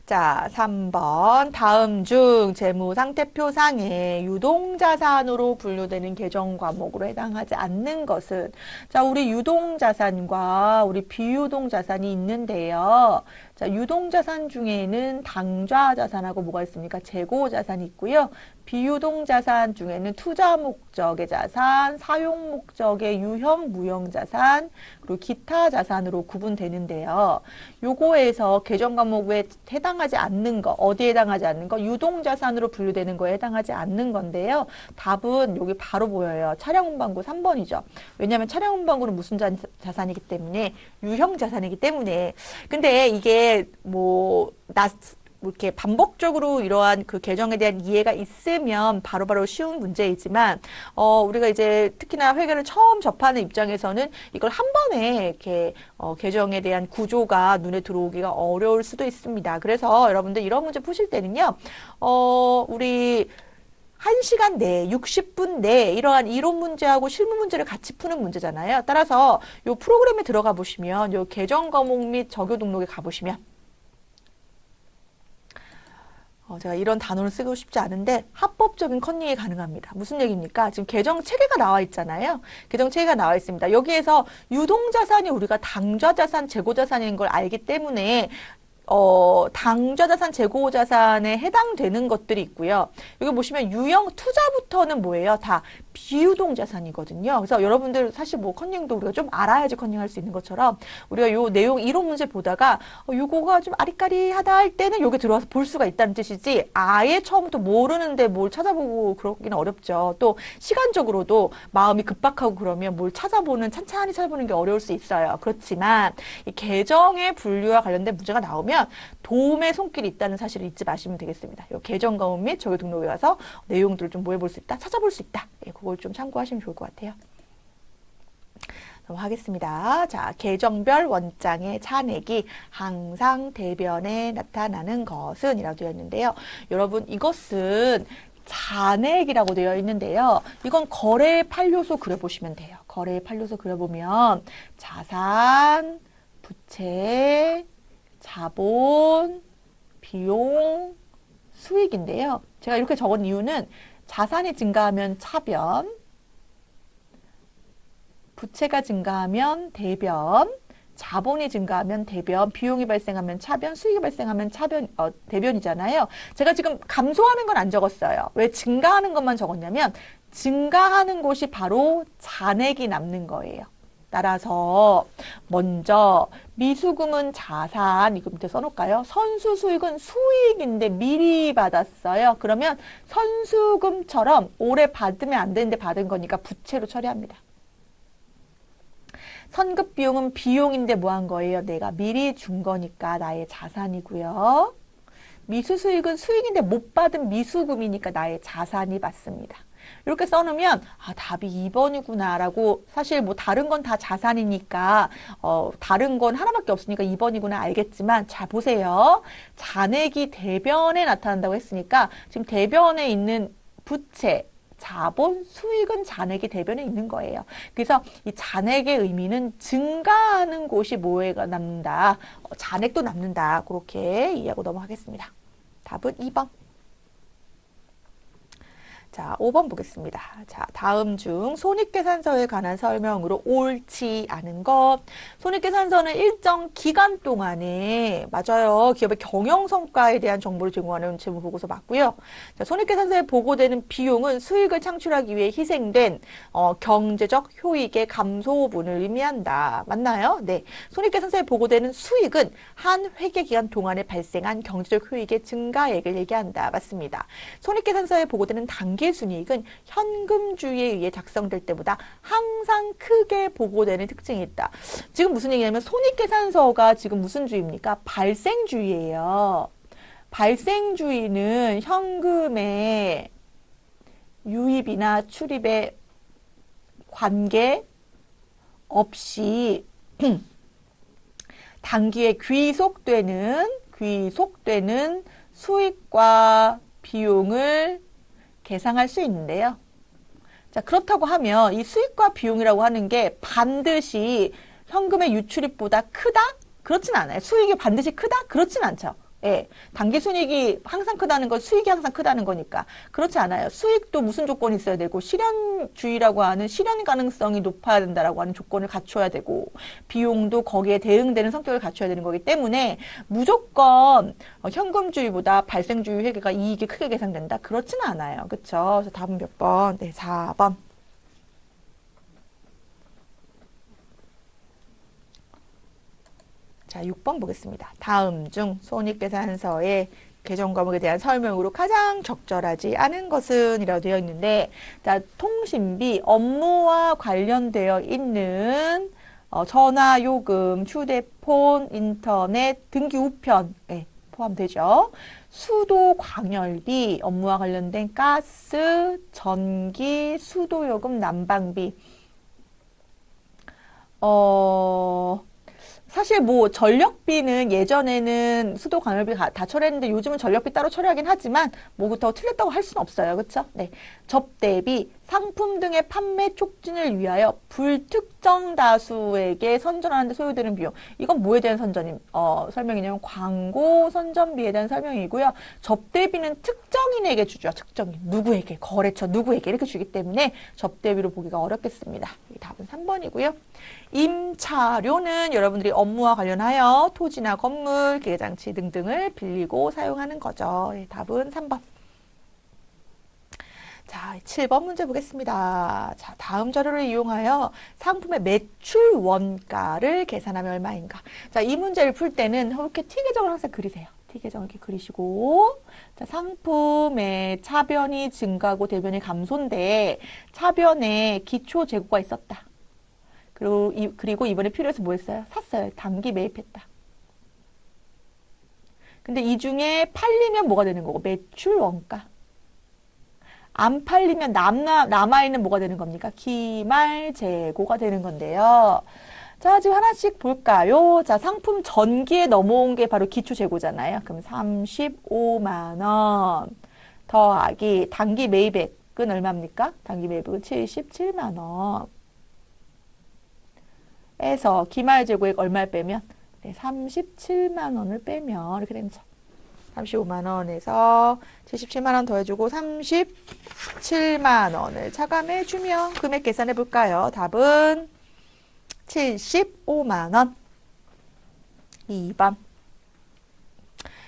[SPEAKER 1] 자, 3번. 다음 중 재무상태표상에 유동자산으로 분류되는 계정 과목으로 해당하지 않는 것은? 자, 우리 유동자산과 우리 비유동자산이 있는데요. 자, 유동자산 중에는 당좌자산하고 뭐가 있습니까? 재고자산이 있고요. 비유동자산 중에는 투자 목적의 자산, 사용 목적의 유형, 무형 자산, 그리고 기타 자산으로 구분되는데요. 요거에서 계정 과목에 해당하지 않는 거, 어디에 해당하지 않는 거? 유동자산으로 분류되는 거에 해당하지 않는 건데요. 답은 여기 바로 보여요. 차량운반구 3번이죠. 왜냐하면 차량운반구는 무슨 자산이기 때문에 유형 자산이기 때문에. 근데 이게 이렇게 반복적으로 이러한 그 계정에 대한 이해가 있으면 바로바로 쉬운 문제이지만, 우리가 이제 특히나 회계를 처음 접하는 입장에서는 이걸 한 번에 이렇게, 계정에 대한 구조가 눈에 들어오기가 어려울 수도 있습니다. 그래서 여러분들 이런 문제 푸실 때는요, 우리 1시간 내에, 60분 내에 이러한 이론 문제하고 실무 문제를 같이 푸는 문제잖아요. 따라서 요 프로그램에 들어가 보시면, 요 계정 과목 및 적요 등록에 가보시면, 제가 이런 단어를 쓰고 싶지 않은데 합법적인 컨닝이 가능합니다. 무슨 얘기입니까? 지금 계정 체계가 나와 있잖아요. 계정 체계가 나와 있습니다. 여기에서 유동자산이 우리가 당좌자산, 재고자산인 걸 알기 때문에 당좌자산, 재고자산에 해당되는 것들이 있고요. 여기 보시면 유형 투자부터는 뭐예요? 다 비유동자산이거든요. 그래서 여러분들 사실 뭐 컨닝도 우리가 좀 알아야지 컨닝할 수 있는 것처럼 우리가 요 내용 이론 문제 보다가 요거가 좀 아리까리하다 할 때는 여기 들어와서 볼 수가 있다는 뜻이지 아예 처음부터 모르는데 뭘 찾아보고 그러기는 어렵죠. 또 시간적으로도 마음이 급박하고 그러면 뭘 찬찬히 찾아보는 게 어려울 수 있어요. 그렇지만 이 계정의 분류와 관련된 문제가 나오면 도움의 손길이 있다는 사실을 잊지 마시면 되겠습니다. 요 계정 과목 및 적요 등록에 가서 내용들을 좀 뭐 해볼 수 있다, 찾아볼 수 있다. 예, 그걸 좀 참고하시면 좋을 것 같아요. 넘어가겠습니다. 자, 계정별 원장의 차액이 항상 대변에 나타나는 것은 이라고 되어 있는데요. 여러분 이것은 잔액이라고 되어 있는데요. 이건 거래의 8요소 그려보시면 돼요. 거래의 8요소 그려보면 자산, 부채, 자본, 비용, 수익인데요. 제가 이렇게 적은 이유는 자산이 증가하면 차변, 부채가 증가하면 대변, 자본이 증가하면 대변, 비용이 발생하면 차변, 수익이 발생하면 대변이잖아요. 제가 지금 감소하는 건 안 적었어요. 왜 증가하는 것만 적었냐면 증가하는 곳이 바로 잔액이 남는 거예요. 따라서 먼저 미수금은 자산, 이거 밑에 써놓을까요? 선수수익은 수익인데 미리 받았어요. 그러면 선수금처럼 올해 받으면 안 되는데 받은 거니까 부채로 처리합니다. 선급비용은 비용인데 뭐 한 거예요? 내가 미리 준 거니까 나의 자산이고요. 미수수익은 수익인데 못 받은 미수금이니까 나의 자산이 맞습니다. 이렇게 써놓으면 답이 2번이구나 라고 사실 뭐 다른 건 다 자산이니까 다른 건 하나밖에 없으니까 2번이구나 알겠지만 잘 보세요. 잔액이 대변에 나타난다고 했으니까 지금 대변에 있는 부채, 자본, 수익은 잔액이 대변에 있는 거예요. 그래서 이 잔액의 의미는 증가하는 곳이 뭐가 남는다. 잔액도 남는다. 그렇게 이해하고 넘어가겠습니다. 답은 2번. 자, 5번 보겠습니다. 자, 다음 중 손익계산서에 관한 설명으로 옳지 않은 것. 손익계산서는 일정 기간 동안에, 맞아요. 기업의 경영성과에 대한 정보를 제공하는 재무보고서 맞고요. 자, 손익계산서에 보고되는 비용은 수익을 창출하기 위해 희생된 경제적 효익의 감소분을 의미한다. 맞나요? 네. 손익계산서에 보고되는 수익은 한 회계기간 동안에 발생한 경제적 효익의 증가액을 얘기한다. 맞습니다. 손익계산서에 보고되는 단기 순이익은 현금주의에 의해 작성될 때보다 항상 크게 보고되는 특징이 있다. 지금 무슨 얘기냐면 손익계산서가 지금 무슨 주의입니까? 발생주의예요. 발생주의는 현금의 유입이나 출입에 관계 없이 단기에 귀속되는 수익과 비용을 계상할 수 있는데요. 자, 그렇다고 하면 이 수익과 비용이라고 하는 게 반드시 현금의 유출입보다 크다? 그렇진 않아요. 수익이 반드시 크다? 그렇진 않죠. 예, 당기순이익이 항상 크다는 건 수익이 항상 크다는 거니까. 그렇지 않아요. 수익도 무슨 조건이 있어야 되고, 실현주의라고 하는 실현 가능성이 높아야 된다라고 하는 조건을 갖춰야 되고, 비용도 거기에 대응되는 성격을 갖춰야 되는 거기 때문에 무조건 현금주의보다 발생주의 회계가 이익이 크게 계산된다? 그렇지는 않아요. 그쵸? 그래서 답은 몇 번? 네, 4번. 자, 6번 보겠습니다. 다음 중 손익계산서의 계정 과목에 대한 설명으로 가장 적절하지 않은 것은? 이라고 되어 있는데, 자, 통신비, 업무와 관련되어 있는 전화, 요금, 휴대폰, 인터넷, 등기 우편에 포함되죠. 수도, 광열비, 업무와 관련된 가스, 전기, 수도요금, 난방비. 사실 뭐 전력비는 예전에는 수도 관열비 다 처리했는데 요즘은 전력비 따로 처리하긴 하지만 뭐 더 틀렸다고 할 수는 없어요. 그렇죠? 네. 접대비, 상품 등의 판매 촉진을 위하여 불특정 다수에게 선전하는 데 소요되는 비용. 이건 뭐에 대한 설명이냐면 광고 선전비에 대한 설명이고요. 접대비는 특정인에게 주죠. 특정인. 누구에게, 거래처 누구에게 이렇게 주기 때문에 접대비로 보기가 어렵겠습니다. 답은 3번이고요. 임차료는 여러분들이 업무와 관련하여 토지나 건물, 기계장치 등등을 빌리고 사용하는 거죠. 네, 답은 3번. 자, 7번 문제 보겠습니다. 자, 다음 자료를 이용하여 상품의 매출 원가를 계산하면 얼마인가? 자, 이 문제를 풀 때는 이렇게 T계정을 항상 그리세요. T계정을 이렇게 그리시고, 자, 상품의 차변이 증가하고 대변이 감소인데, 차변에 기초 재고가 있었다. 그리고 이번에 필요해서 뭐 했어요? 샀어요. 단기 매입했다. 근데 이 중에 팔리면 뭐가 되는 거고? 매출 원가. 안 팔리면 남아있는 뭐가 되는 겁니까? 기말 재고가 되는 건데요. 자, 지금 하나씩 볼까요? 자, 상품 전기에 넘어온 게 바로 기초 재고잖아요. 그럼 35만 원 더하기 단기 매입액은 얼마입니까? 단기 매입액은 77만 원. 에서 기말 재고액 얼마를 빼면? 네, 37만 원을 빼면 이렇게 되는 거죠. 35만 원에서 77만 원 더해주고 37만 원을 차감해 주면 금액 계산해 볼까요? 답은 75만 원. 2번.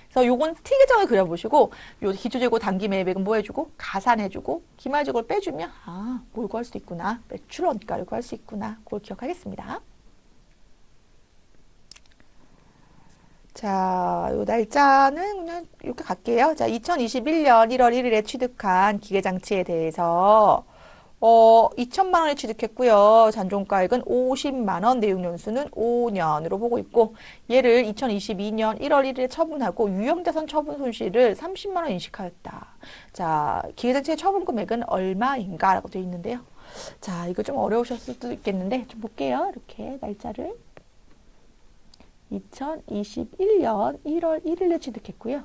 [SPEAKER 1] 그래서 요건 T계정을 그려보시고 요 기초재고 단기 매입액은 뭐 해주고 가산해주고 기말재고를 빼주면 뭘 구할 수 있구나. 매출 원가를 구할 수 있구나. 그걸 기억하겠습니다. 자, 요 날짜는 그냥 이렇게 갈게요. 자, 2021년 1월 1일에 취득한 기계장치에 대해서 2천만 원에 취득했고요. 잔존가액은 50만 원, 내용연수는 5년으로 보고 있고 얘를 2022년 1월 1일에 처분하고 유형자산 처분 손실을 30만 원 인식하였다. 자, 기계장치의 처분 금액은 얼마인가? 라고 되어 있는데요. 자, 이거 좀 어려우셨을 수도 있겠는데 좀 볼게요. 이렇게 날짜를 2021년 1월 1일에 취득했고요.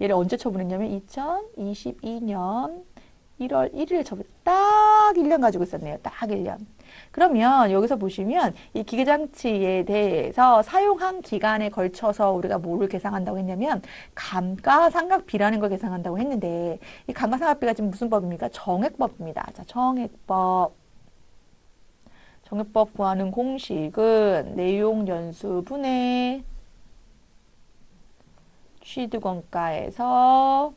[SPEAKER 1] 얘를 언제 처분했냐면 2022년 1월 1일에 처분. 딱 1년 가지고 있었네요. 딱 1년. 그러면 여기서 보시면 이 기계장치에 대해서 사용한 기간에 걸쳐서 우리가 뭐를 계산한다고 했냐면 감가상각비라는 걸 계산한다고 했는데 이 감가상각비가 지금 무슨 법입니까? 정액법입니다. 자, 정액법 구하는 공식은 내용연수분의 취득원가에서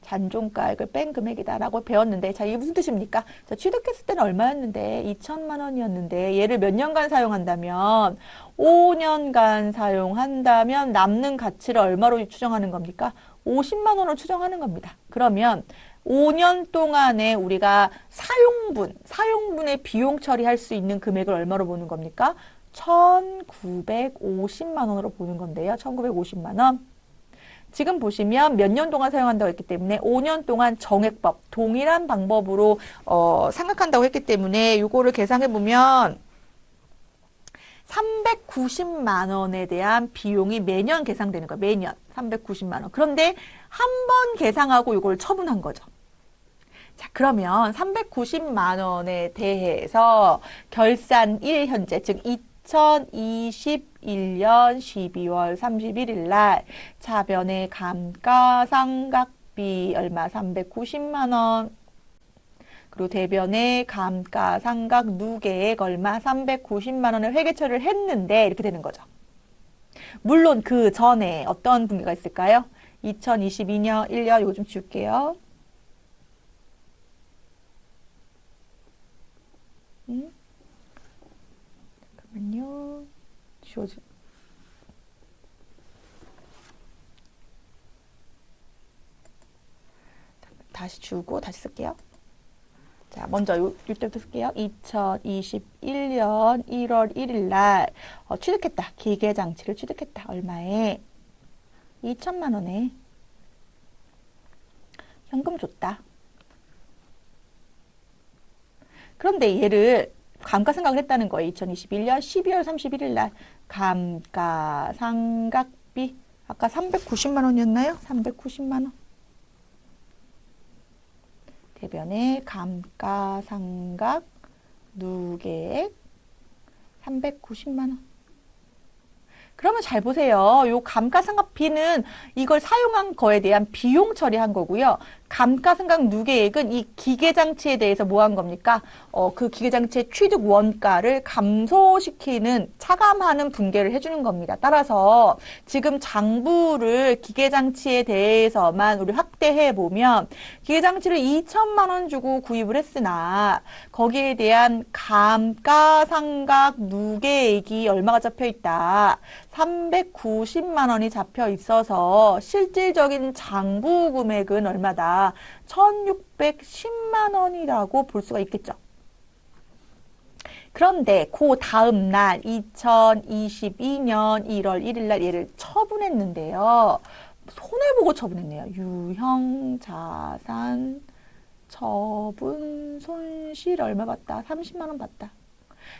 [SPEAKER 1] 잔존가액을 뺀 금액이다라고 배웠는데 자, 이게 무슨 뜻입니까? 자, 취득했을 때는 얼마였는데 2천만 원이었는데 얘를 몇 년간 사용한다면 5년간 사용한다면 남는 가치를 얼마로 추정하는 겁니까? 50만 원으로 추정하는 겁니다. 그러면 5년 동안에 우리가 사용분의 비용 처리할 수 있는 금액을 얼마로 보는 겁니까? 1,950만 원으로 보는 건데요. 1,950만 원. 지금 보시면 몇 년 동안 사용한다고 했기 때문에 5년 동안 정액법, 동일한 방법으로 생각한다고 했기 때문에 이거를 계산해보면 390만 원에 대한 비용이 매년 계산되는 거예요. 매년 390만 원. 그런데 한 번 계산하고 이걸 처분한 거죠. 자, 그러면 390만 원에 대해서 결산 1 현재, 즉 2021 2021년 12월 31일 날 차변의 감가상각비 얼마 390만 원. 그리고 대변의 감가상각 누계액 얼마 390만 원을 회계 처리를 했는데 이렇게 되는 거죠. 물론 그 전에 어떤 분기가 있을까요? 2022년 1년 이거 좀 지울게요. 잠깐만요. 지워지. 다시 지우고 다시 쓸게요. 자, 먼저 이때부터 쓸게요. 2021년 1월 1일 날 취득했다. 기계장치를 취득했다. 얼마에? 2천만 원에 현금 줬다. 그런데 얘를 감가상각을 했다는 거예요. 2021년 12월 31일 날 감가상각비 아까 390만 원이었나요? 390만 원. 대변의 감가상각 누계액 390만 원. 그러면 잘 보세요. 요 감가상각비는 이걸 사용한 거에 대한 비용 처리한 거고요. 감가상각 누계액은 이 기계장치에 대해서 뭐 한 겁니까? 그 기계장치의 취득 원가를 감소시키는 차감하는 분계를 해주는 겁니다. 따라서 지금 장부를 기계장치에 대해서만 우리 확대해 보면 기계장치를 2천만 원 주고 구입을 했으나 거기에 대한 감가상각 누계액이 얼마가 잡혀 있다. 390만 원이 잡혀 있어서 실질적인 장부 금액은 얼마다? 1610만 원이라고 볼 수가 있겠죠. 그런데 그 다음 날 2022년 1월 1일 날 얘를 처분했는데요. 손해보고 처분했네요. 유형자산 처분 손실 얼마 받다? 30만 원 받다.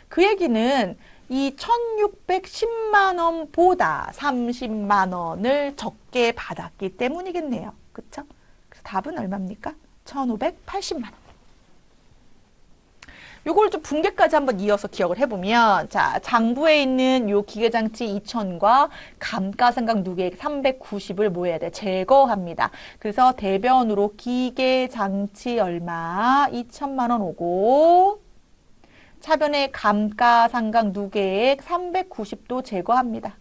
[SPEAKER 1] 그 얘기는 이 1610만 원보다 30만 원을 적게 받았기 때문이겠네요. 그쵸? 그래서 답은 얼마입니까? 1580만 원. 요걸 좀 분계까지 한번 이어서 기억을 해보면, 자, 장부에 있는 요 기계장치 2000과 감가상각 누계액 390을 뭐 해야 돼? 제거합니다. 그래서 대변으로 기계장치 얼마? 2천만 원 오고, 차변의 감가상각 누계액 390도 제거합니다.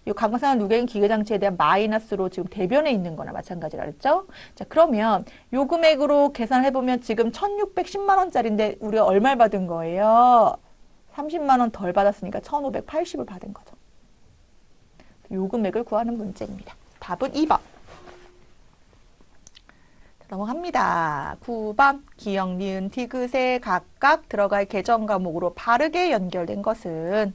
[SPEAKER 1] 이 감가상각 누계액 기계장치에 대한 마이너스로 지금 대변에 있는 거나 마찬가지라 그랬죠? 자, 그러면 요 금액으로 계산을 해보면 지금 1610만 원짜리인데 우리가 얼마를 받은 거예요? 30만 원 덜 받았으니까 1580을 받은 거죠. 요 금액을 구하는 문제입니다. 답은 2번. 넘어갑니다. 9번 기역, 니은, 디귿에 각각 들어갈 계정 과목으로 바르게 연결된 것은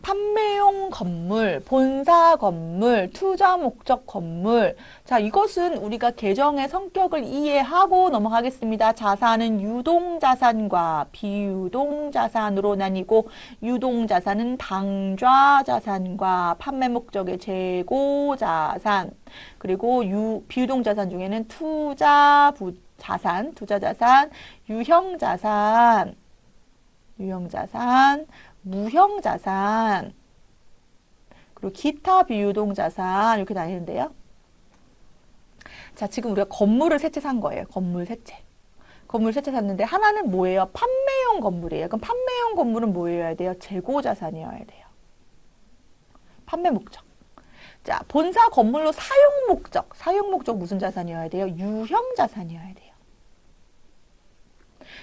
[SPEAKER 1] 판매용 건물, 본사 건물, 투자 목적 건물. 자, 이것은 우리가 계정의 성격을 이해하고 넘어가겠습니다. 자산은 유동자산과 비유동자산으로 나뉘고 유동자산은 당좌자산과 판매 목적의 재고자산 그리고 비유동자산 중에는 투자자산, 유형자산, 무형자산, 그리고 기타 비유동자산 이렇게 나뉘는데요. 자, 지금 우리가 건물을 세 채 산 거예요. 건물 세 채. 건물 세 채 샀는데 하나는 뭐예요? 판매용 건물이에요. 그럼 판매용 건물은 뭐여야 돼요? 재고자산이어야 돼요. 판매 목적. 자, 본사 건물로 사용 목적 무슨 자산이어야 돼요? 유형자산이어야 돼요.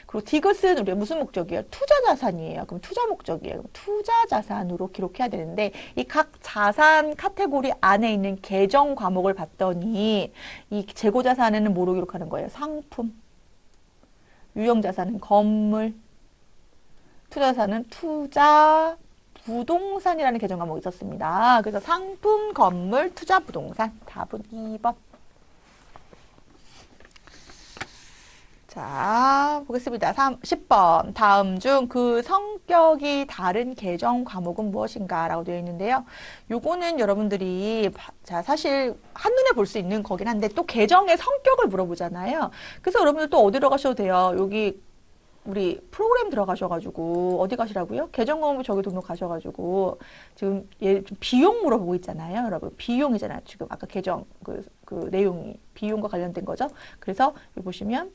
[SPEAKER 1] 그리고 디귿은 우리가 무슨 목적이에요? 투자자산이에요. 그럼 투자 목적이에요. 그럼 투자자산으로 기록해야 되는데 이 각 자산 카테고리 안에 있는 계정 과목을 봤더니 이 재고자산에는 뭐로 기록하는 거예요? 상품. 유형자산은 건물. 투자자산은 투자 부동산이라는 계정 과목이 있었습니다. 그래서 상품, 건물, 투자, 부동산. 답은 2번. 자, 보겠습니다. 10번. 다음 중 그 성격이 다른 계정 과목은 무엇인가? 라고 되어 있는데요. 요거는 여러분들이, 자, 사실 한눈에 볼 수 있는 거긴 한데 또 계정의 성격을 물어보잖아요. 그래서 여러분들 또 어디로 가셔도 돼요. 여기 우리 프로그램 들어가셔가지고 어디 가시라고요? 계정공부 저기 등록 가셔가지고 지금 얘 비용 물어보고 있잖아요, 여러분. 비용이잖아요. 지금 아까 계정 그 내용이 비용과 관련된 거죠. 그래서 여기 보시면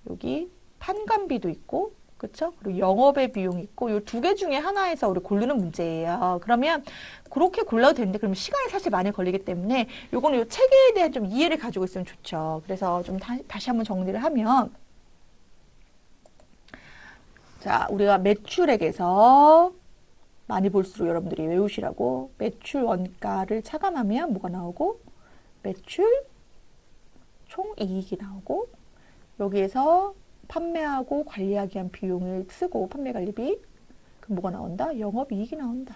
[SPEAKER 1] 여기 판관비도 있고, 그렇죠? 그리고 영업의 비용이 있고, 이 두 개 중에 하나에서 우리 고르는 문제예요. 그러면 그렇게 골라도 되는데, 그러면 시간이 사실 많이 걸리기 때문에 요거는 요 체계에 대한 좀 이해를 가지고 있으면 좋죠. 그래서 좀 다시 한번 정리를 하면, 자, 우리가 매출액에서 많이 볼수록 여러분들이 외우시라고 매출 원가를 차감하면 뭐가 나오고, 매출 총이익이 나오고, 여기에서 판매하고 관리하기 위한 비용을 쓰고 판매관리비, 그럼 뭐가 나온다? 영업이익이 나온다.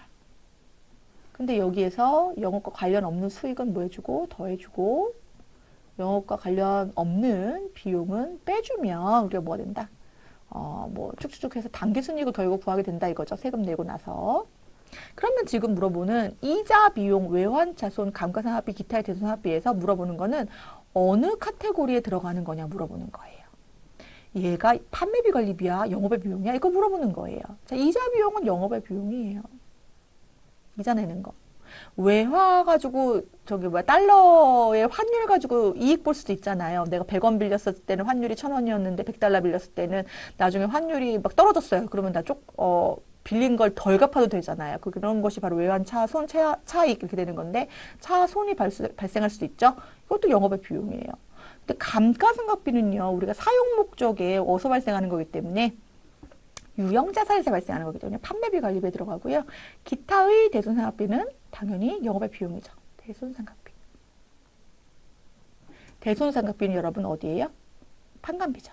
[SPEAKER 1] 근데 여기에서 영업과 관련 없는 수익은 뭐 해주고 더해주고, 영업과 관련 없는 비용은 빼주면 우리가 뭐가 된다? 뭐 쭉쭉쭉 해서 당기순이익을 결국 구하게 된다 이거죠. 세금 내고 나서. 그러면 지금 물어보는 이자 비용, 외환차 손, 감가상각비, 기타의 대손상각비에서 물어보는 거는 어느 카테고리에 들어가는 거냐 물어보는 거예요. 얘가 판매비 관리비야, 영업의 비용이야? 이거 물어보는 거예요. 자, 이자 비용은 영업의 비용이에요. 이자 내는 거. 외화 가지고 달러의 환율 가지고 이익 볼 수도 있잖아요. 내가 100원 빌렸을 때는 환율이 1000원이었는데 100달러 빌렸을 때는 나중에 환율이 막 떨어졌어요. 그러면 나 빌린 걸 덜 갚아도 되잖아요. 그런 것이 바로 외환 차손 차익 이렇게 되는 건데, 차손이 발생할 수도 있죠. 이것도 영업의 비용이에요. 근데 감가상각비는요, 우리가 사용 목적에 어디서 발생하는 거기 때문에 유형자산에서 발생하는 거기 때문에 판매비 관리비에 들어가고요. 기타의 대손상각비는 당연히 영업의 비용이죠. 대손상각비. 대손상각비는 여러분 어디예요? 판관비죠.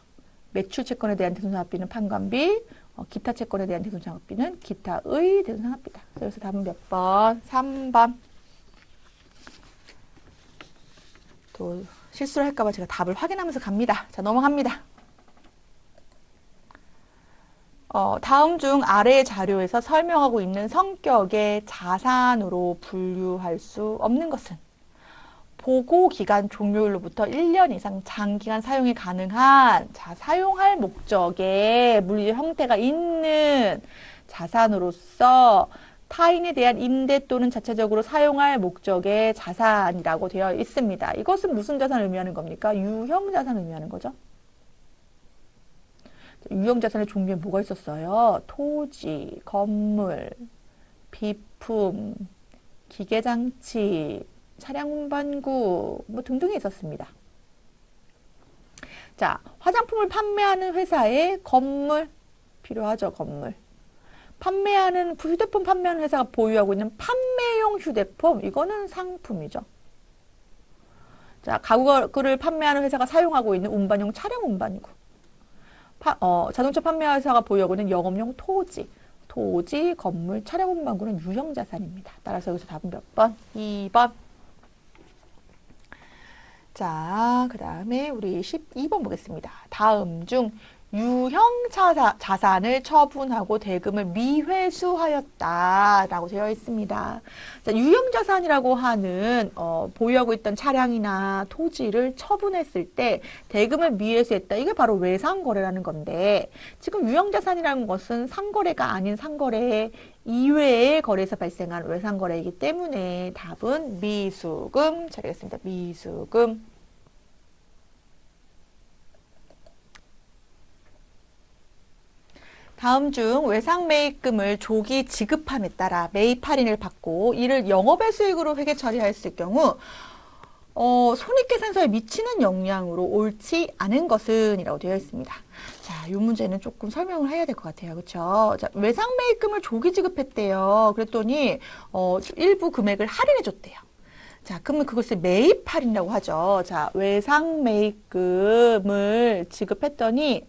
[SPEAKER 1] 매출 채권에 대한 대손상각비는 판관비, 기타 채권에 대한 대손상각비는 기타의 대손상각비다. 그래서 답은 몇 번? 3번. 또 실수를 할까봐 제가 답을 확인하면서 갑니다. 자, 넘어갑니다. 다음 중 아래의 자료에서 설명하고 있는 성격의 자산으로 분류할 수 없는 것은 보고기간 종료일로부터 1년 이상 장기간 사용이 가능한 사용할 목적의 물질 형태가 있는 자산으로서 타인에 대한 임대 또는 자체적으로 사용할 목적의 자산이라고 되어 있습니다. 이것은 무슨 자산을 의미하는 겁니까? 유형자산을 의미하는 거죠. 유형자산의 종류에 뭐가 있었어요? 토지, 건물, 비품, 기계장치, 차량 운반구 뭐 등등이 있었습니다. 자, 화장품을 판매하는 회사에 건물 필요하죠. 건물. 휴대폰 판매하는 회사가 보유하고 있는 판매용 휴대폰, 이거는 상품이죠. 자, 가구를 판매하는 회사가 사용하고 있는 운반용 차량 운반구. 자동차 판매 회사가 보유하고 있는 영업용 토지, 건물, 차량 운반구는 유형자산입니다. 따라서 여기서 답은 몇 번? 2번. 자, 그 다음에 우리 12번 보겠습니다. 다음 중 유형 자산을 처분하고 대금을 미회수하였다라고 되어 있습니다. 자, 유형 자산이라고 하는 보유하고 있던 차량이나 토지를 처분했을 때 대금을 미회수했다. 이게 바로 외상거래라는 건데, 지금 유형 자산이라는 것은 상거래가 아닌 상거래 이외의 거래에서 발생한 외상거래이기 때문에 답은 미수금 처리하겠습니다. 미수금. 다음 중 외상 매입금을 조기 지급함에 따라 매입 할인을 받고 이를 영업의 수익으로 회계 처리했을 경우 손익계산서에 미치는 영향으로 옳지 않은 것은 이라고 되어 있습니다. 자, 이 문제는 조금 설명을 해야 될 것 같아요. 그렇죠? 자, 외상 매입금을 조기 지급했대요. 그랬더니 일부 금액을 할인해 줬대요. 자, 그러면 그것을 매입 할인이라고 하죠. 자, 외상 매입금을 지급했더니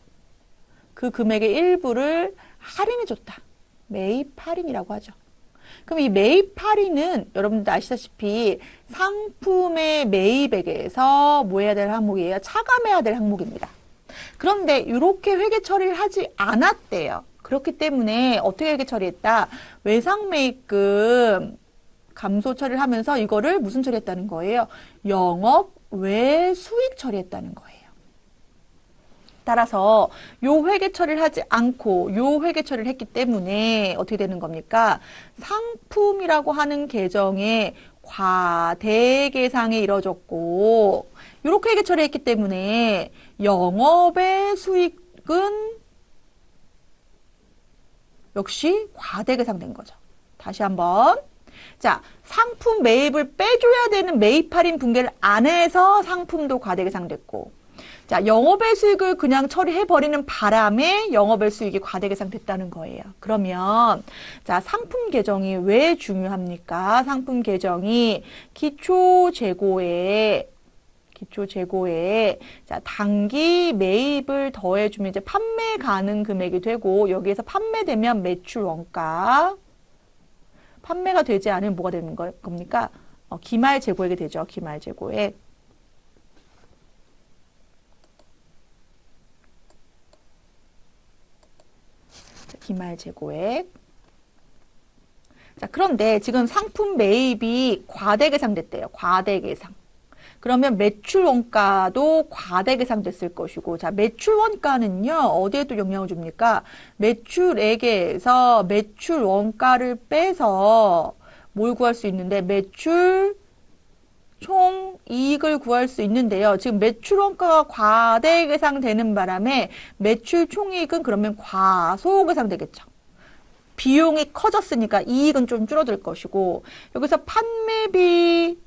[SPEAKER 1] 그 금액의 일부를 할인해줬다. 매입 할인이라고 하죠. 그럼 이 매입 할인은 여러분들 아시다시피 상품의 매입액에서 뭐 해야 될 항목이에요? 차감해야 될 항목입니다. 그런데 이렇게 회계 처리를 하지 않았대요. 그렇기 때문에 어떻게 회계 처리했다? 외상 매입금 감소 처리를 하면서 이거를 무슨 처리했다는 거예요? 영업 외 수익 처리했다는 거예요. 따라서 요 회계 처리를 하지 않고 요 회계 처리를 했기 때문에 어떻게 되는 겁니까? 상품이라고 하는 계정의 과대계상이 이뤄졌고 이렇게 회계 처리했기 때문에 영업의 수익은 역시 과대계상된 거죠. 다시 한번. 자, 상품 매입을 빼줘야 되는 매입 할인 분계를 안 해서 상품도 과대계상됐고, 자, 영업의 수익을 그냥 처리해버리는 바람에 영업의 수익이 과대계상됐다는 거예요. 그러면, 자, 상품 계정이 왜 중요합니까? 상품 계정이 기초 재고에 자, 단기 매입을 더해주면 이제 판매 가능 금액이 되고, 여기에서 판매되면 매출 원가, 판매가 되지 않으면 뭐가 되는 겁니까? 기말 재고액이 되죠. 기말 재고액. 자, 기말 재고액. 자, 그런데 지금 상품 매입이 과대계상됐대요. 과대계상. 그러면 매출 원가도 과대계상됐을 것이고, 자, 매출 원가는요, 어디에 또 영향을 줍니까? 매출액에서 매출 원가를 빼서 뭘 구할 수 있는데, 매출 총 이익을 구할 수 있는데요. 지금 매출 원가가 과대계상되는 바람에 매출 총이익은 그러면 과소계상되겠죠. 비용이 커졌으니까 이익은 좀 줄어들 것이고, 여기서 판매비,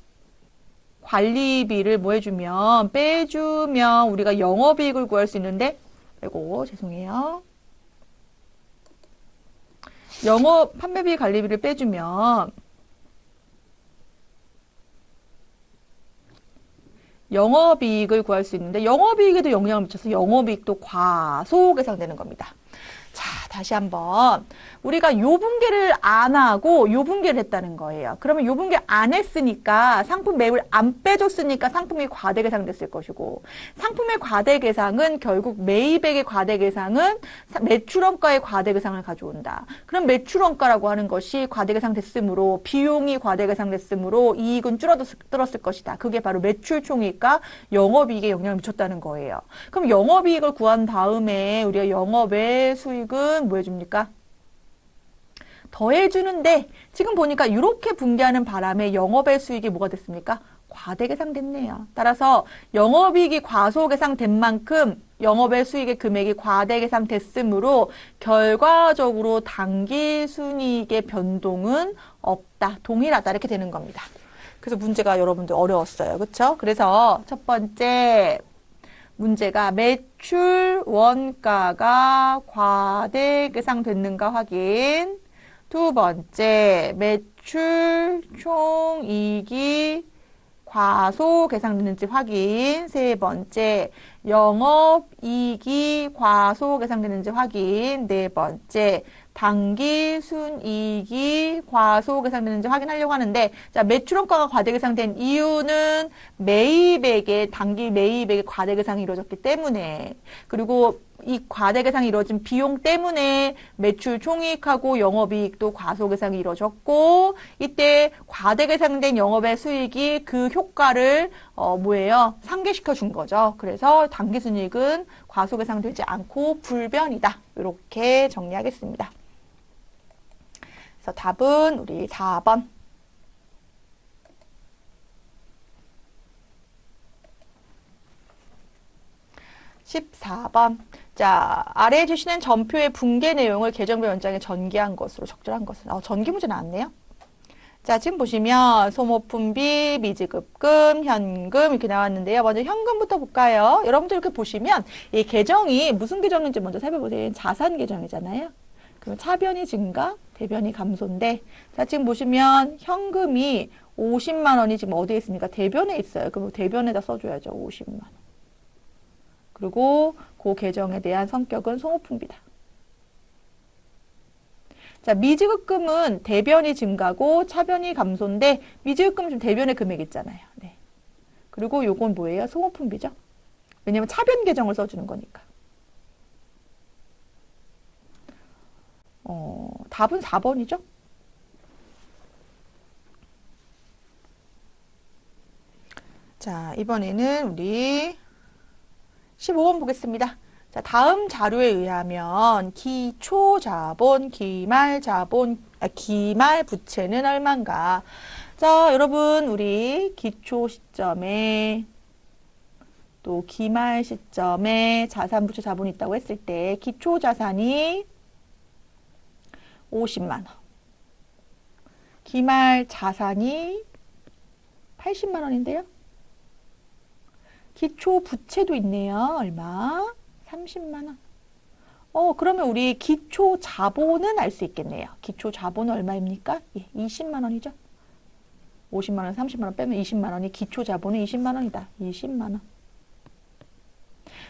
[SPEAKER 1] 관리비를 뭐 해주면, 빼주면 우리가 영업이익을 구할 수 있는데, 아이고, 죄송해요. 판매비 관리비를 빼주면, 영업이익을 구할 수 있는데, 영업이익에도 영향을 미쳐서 영업이익도 과소계상되는 겁니다. 자, 다시 한번. 우리가 요 분계를 안 하고 요 분계를 했다는 거예요. 그러면 요 분계 안 했으니까 상품 매입을 안 빼줬으니까 상품이 과대계상됐을 것이고 상품의 과대계상은 결국 매입액의 과대계상은 매출원가의 과대계상을 가져온다. 그럼 매출원가라고 하는 것이 과대계상됐으므로 비용이 과대계상됐으므로 이익은 줄어들었을 것이다. 그게 바로 매출총이익과 영업이익에 영향을 미쳤다는 거예요. 그럼 영업이익을 구한 다음에 우리가 영업의 수익은 뭐 해줍니까? 더해주는데 지금 보니까 이렇게 분계하는 바람에 영업의 수익이 뭐가 됐습니까? 과대계상됐네요. 따라서 영업이익이 과소계상된 만큼 영업의 수익의 금액이 과대계상됐으므로 결과적으로 당기순이익의 변동은 없다. 동일하다. 이렇게 되는 겁니다. 그래서 문제가 여러분들 어려웠어요. 그렇죠? 그래서 첫 번째 문제가 매출 원가가 과대계상됐는가 확인. 두 번째, 매출 총이익이 과소계상됐는지 확인. 세 번째, 영업이익이 과소계상됐는지 확인. 네 번째, 당기순이익이 과소계상됐는지 확인하려고 하는데, 자, 매출원가가 과대계상된 이유는 단기 매입액의 과대계상이 이루어졌기 때문에, 그리고 이 과대계상이 이루어진 비용 때문에 매출 총이익하고 영업이익도 과소계상이 이루어졌고, 이때 과대계상된 영업의 수익이 그 효과를 상쇄시켜 준 거죠. 그래서 당기순이익은 과소계상되지 않고 불변이다. 이렇게 정리하겠습니다. 그래서 답은 우리 4번. 14번. 자, 아래에 주시는 전표의 분계 내용을 계정별 연장에 전개한 것으로 적절한 것은. 전개 문제 나왔네요. 자, 지금 보시면 소모품비, 미지급금, 현금 이렇게 나왔는데요. 먼저 현금부터 볼까요? 여러분들 이렇게 보시면 이 계정이 무슨 계정인지 먼저 살펴보세요. 자산 계정이잖아요. 그럼 차변이 증가, 대변이 감소인데, 자, 지금 보시면 현금이 50만 원이 지금 어디에 있습니까? 대변에 있어요. 그럼 대변에다 써줘야죠. 50만 원. 그리고 그 계정에 대한 성격은 소모품비다. 자, 미지급금은 대변이 증가고 차변이 감소인데 미지급금은 좀 대변의 금액 있잖아요. 네. 그리고 요건 뭐예요? 소모품비죠. 왜냐면 차변 계정을 써주는 거니까. 답은 4번이죠. 자, 이번에는 우리 15번 보겠습니다. 자, 다음 자료에 의하면 기초자본, 기말 부채는 얼마인가? 자, 여러분, 우리 기초 시점에 또 기말 시점에 자산, 부채, 자본이 있다고 했을 때 기초 자산이 50만 원. 기말 자산이 80만 원인데요. 기초 부채도 있네요. 얼마? 30만 원. 그러면 우리 기초 자본은 알 수 있겠네요. 기초 자본은 얼마입니까? 예, 20만 원이죠. 50만 원, 30만 원 빼면 20만 원이 기초 자본은 20만 원이다. 20만 원.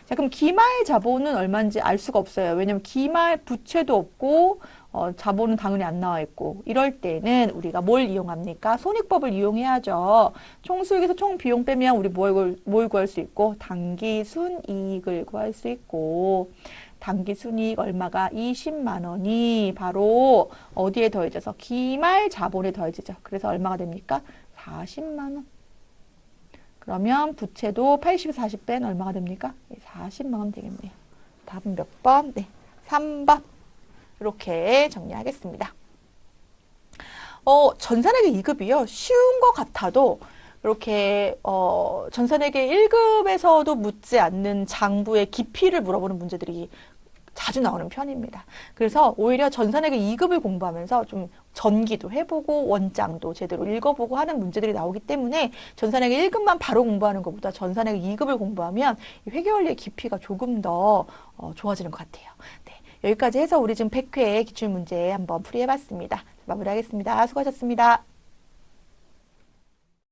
[SPEAKER 1] 자, 그럼 기말 자본은 얼마인지 알 수가 없어요. 왜냐면 기말 부채도 없고 자본은 당연히 안 나와 있고 이럴 때는 우리가 뭘 이용합니까? 손익법을 이용해야죠. 총수익에서 총비용 빼면 우리 뭘 구할 수 있고 당기순이익을 구할 수 있고 당기순이익 얼마가 20만 원이 바로 어디에 더해져서 기말 자본에 더해지죠. 그래서 얼마가 됩니까? 40만 원. 그러면 부채도 80, 40 뺀 얼마가 됩니까? 40만 원 되겠네요. 답은 몇 번? 네, 3번. 이렇게 정리하겠습니다. 전산회계 2급이요. 쉬운 것 같아도 이렇게 전산회계 1급에서도 묻지 않는 장부의 깊이를 물어보는 문제들이 자주 나오는 편입니다. 그래서 오히려 전산회계 2급을 공부하면서 좀 전기도 해보고 원장도 제대로 읽어보고 하는 문제들이 나오기 때문에 전산회계 1급만 바로 공부하는 것보다 전산회계 2급을 공부하면 회계원리의 깊이가 조금 더 좋아지는 것 같아요. 네, 여기까지 해서 우리 지금 100회 기출문제 한번 풀이해봤습니다. 마무리하겠습니다. 수고하셨습니다.